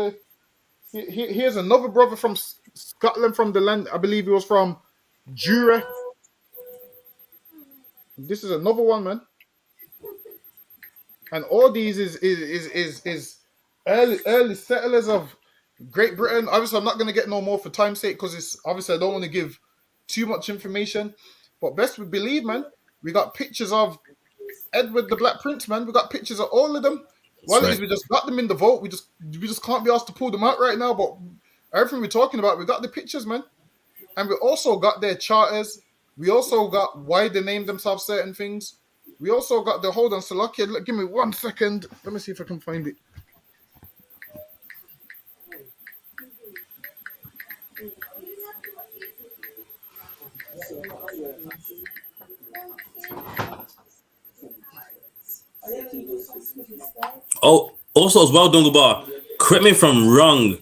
S7: another brother from Scotland, from the land. I believe he was from Jura. This is another one, man. And all these is early settlers of Great Britain. Obviously, I'm not going to get no more for time's sake because it's obviously I don't want to give too much information. But best we believe, man, we got pictures of Edward the Black Prince, man. We got pictures of all of them. Well, it is we just got them in the vote. We just can't be asked to pull them out right now. But everything we're talking about, we got the pictures, man, and we also got their charters. We also got why they named themselves certain things. We also got the hold on, Salakia. Give me 1 second. Let me see if I can find it.
S5: Oh, also as well, Dungabar, correct me if I'm wrong,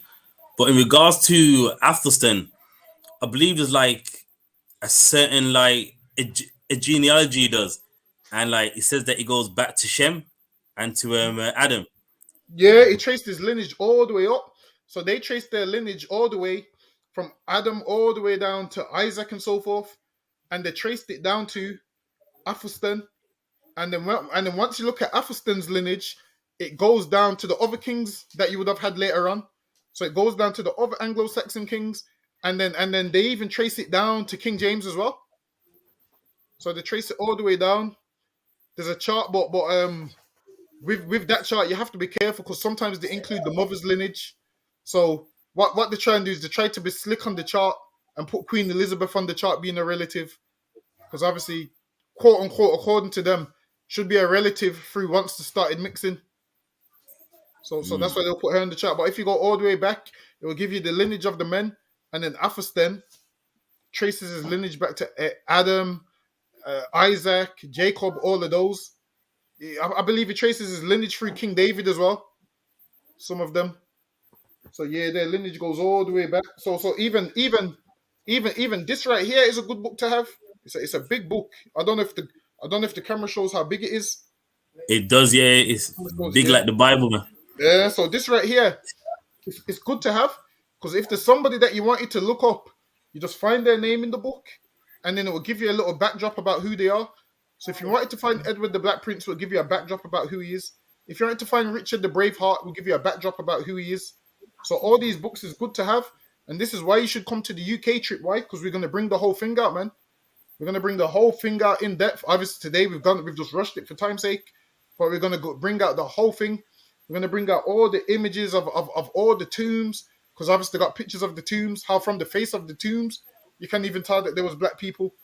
S5: but in regards to Athelstan, I believe there's like a certain like a genealogy he does, and like it says that it goes back to Shem and to Adam.
S7: Yeah, he traced his lineage all the way up. So they traced their lineage all the way from Adam all the way down to Isaac and so forth, and they traced it down to Athelstan. And then once you look at Athelstan's lineage, it goes down to the other kings that you would have had later on. So it goes down to the other Anglo-Saxon kings, and then they even trace it down to King James as well. So they trace it all the way down. There's a chart, but with that chart, you have to be careful because sometimes they include the mother's lineage. So what they try and do is they try to be slick on the chart and put Queen Elizabeth on the chart being a relative, because obviously, quote unquote, according to them, should be a relative through once they started mixing. So that's why they'll put her in the chart. But if you go all the way back, it will give you the lineage of the men, and then Athelstan traces his lineage back to Adam, Isaac, Jacob, all of those. I believe he traces his lineage through King David as well. Some of them. So yeah, their lineage goes all the way back. So even this right here is a good book to have. It's a big book. I don't know if the camera shows how big it is.
S5: It does, yeah. It's big like the Bible, man.
S7: Yeah. So this right here, it's good to have, because if there's somebody that you wanted to look up, you just find their name in the book, and then it will give you a little backdrop about who they are. So if you wanted to find Edward the Black Prince, it will give you a backdrop about who he is. If you wanted to find Richard the Braveheart, we'll give you a backdrop about who he is. So all these books is good to have, and this is why you should come to the UK trip. Why? Because we're going to bring the whole thing out, man. We're going to bring the whole thing out in depth. Obviously, today we've just rushed it for time's sake, but we're going to bring out the whole thing. We're going to bring out all the images of all the tombs, because obviously they got pictures of the tombs, how from the face of the tombs, you can't even tell that there was black people.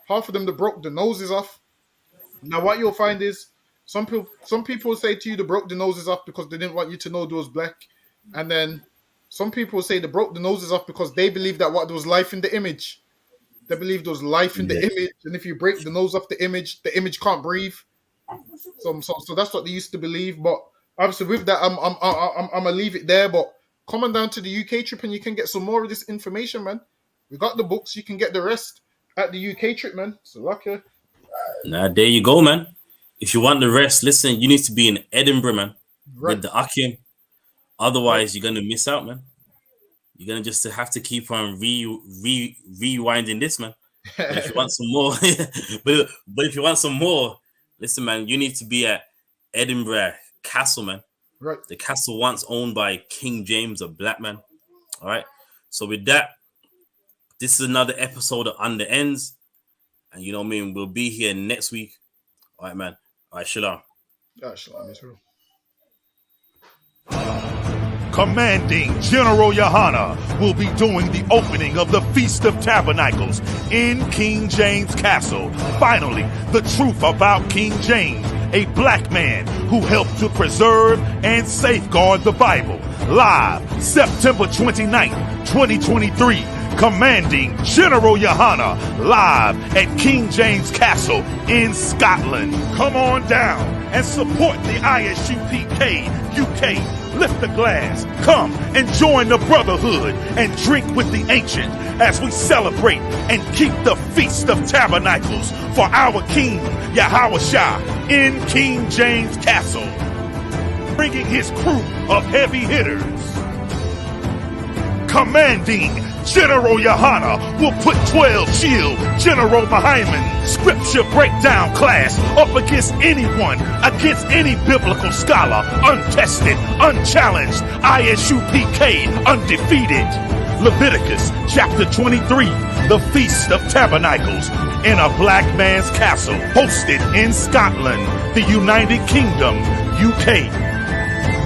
S7: Half of them, they broke the noses off. Now, what you'll find is some people say to you they broke the noses off because they didn't want you to know they was black. And then some people say they broke the noses off because they believe that there was life in the image. They believe there was life in the image, and if you break the nose off the image can't breathe. So that's what they used to believe. But obviously, with that, I'm gonna leave it there. But come on down to the UK trip, and you can get some more of this information, man. We got the books. You can get the rest at the UK trip, man. So lucky.
S5: Now there you go, man. If you want the rest, listen, you need to be in Edinburgh, man, with the Akim. Otherwise, you're gonna miss out, man. You're gonna just have to keep on rewinding this, man. But if you want some more, but if you want some more, listen, man, you need to be at Edinburgh Castle, man.
S7: Right.
S5: The castle once owned by King James, a black man. All right. So with that, this is another episode of On the Ends, and you know what I mean. We'll be here next week. All right, man. All right, shalom.
S7: Shalom, Israel.
S1: Commanding General YAHANNA will be doing the opening of the Feast of Tabernacles in King James Castle. Finally, the truth about King James, a black man who helped to preserve and safeguard the Bible. Live September 29th, 2023. Commanding General YAHANNA live at King James Castle in Scotland. Come on down and support the I.S.U.P.K. UK. Lift the glass, come and join the brotherhood and drink with the ancient as we celebrate and keep the Feast of Tabernacles for our King Yahawashi in King James Castle, bringing his crew of heavy hitters. Commanding General YAHANNA will put 12 chill General Hyman scripture breakdown class up against anyone, against any biblical scholar, untested, unchallenged, I.S.U.P.K, undefeated. Leviticus chapter 23, the Feast of Tabernacles, in a black man's castle, hosted in Scotland, the United Kingdom, UK.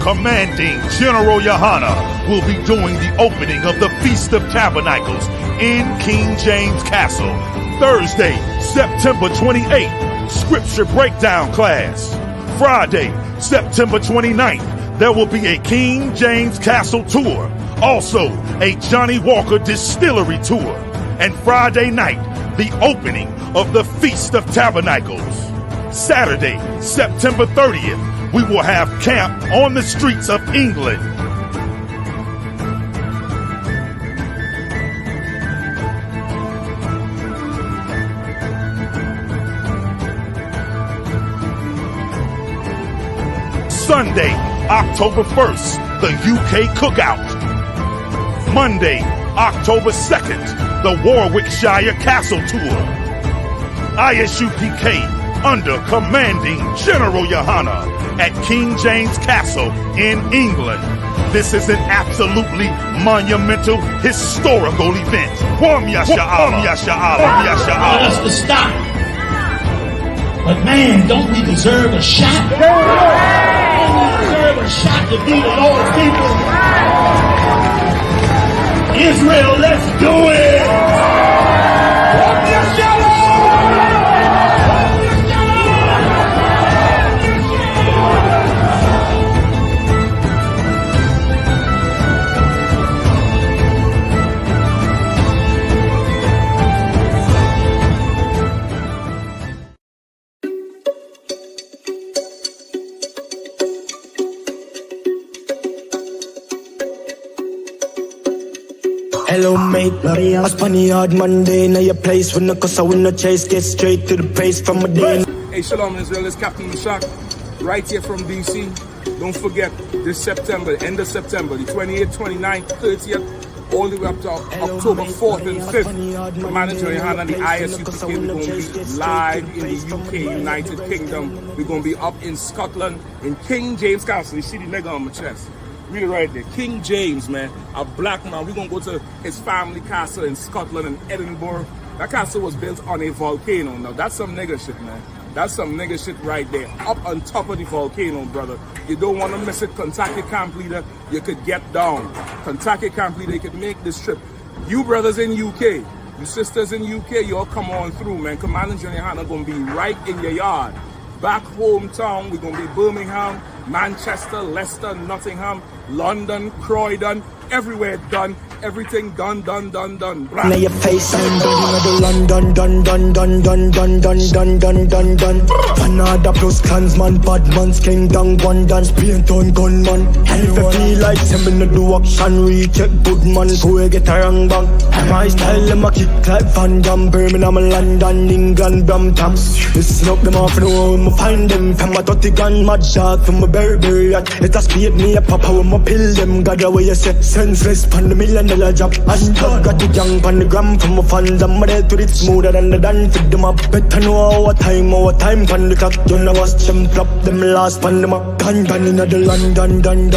S1: Commanding General YAHANNA will be doing the opening of the Feast of Tabernacles in King James Castle, Thursday, September 28th, Scripture Breakdown class. Friday, September 29th, there will be a King James Castle tour, also a Johnny Walker Distillery tour, and Friday night, the opening of the Feast of Tabernacles. Saturday, September 30th, we will have camp on the streets of England. Sunday, October 1st, the UK Cookout. Monday, October 2nd, the Warwickshire Castle Tour. I.S.U.P.K under commanding General YAHANNA at King James Castle in England. This is an absolutely monumental, historical event.
S2: Want us to stop. But man, don't we deserve a shot? Don't we deserve a shot to be the Lord's people? Israel, let's do it!
S3: Hello mate, I spun a hard Monday. Now your place when the cause I win the chase. Get straight to the pace from a day.
S4: Hey, Shalom Israel, it's Captain I.S.U.P.K, right here from DC. Don't forget, this September, end of September, the 28th, 29th, 30th, all the way up to October 4th and 5th. Manager YAHANNA, the I.S.U.P.K, we're going to be live in the UK, United Kingdom. We're going to be up in Scotland, in King James Castle. You see the nigga on my chest. Really right there. King James, man. A black man. We're going to go to his family castle in Scotland and Edinburgh. That castle was built on a volcano. Now, that's some nigga shit, man. That's some nigga shit right there. Up on top of the volcano, brother. You don't want to miss it. Kentucky Camp Leader, you could get down. Kentucky Camp Leader, you could make this trip. You brothers in UK, you sisters in UK, you all come on through, man. Commander General YAHANNA going to be right in your yard. Back hometown, we're going to be Birmingham, Manchester, Leicester, Nottingham, London, Croydon, everywhere done. Everything done.
S3: Now your face and London, done. Another plus clansman, bad man's king, down one dance, paint on gunman. And if you feel like sending the do action, recheck good man, go get a wrong bang. My style, them a kick like Van Damme, Birmingham, London, England, Brampton. Listen up, them off the home, find them from a 30 gun, mad shot from a berry. Let us speed me a papa with my pill, them got away, you say, senseless, pan the $1 million job. And got the young pan the gram from a fans. I'm ready to it smoother than the dance. Fit them up, better know our time pan the clock. You know watch them flop, them last pan them up. Gun in the London, done.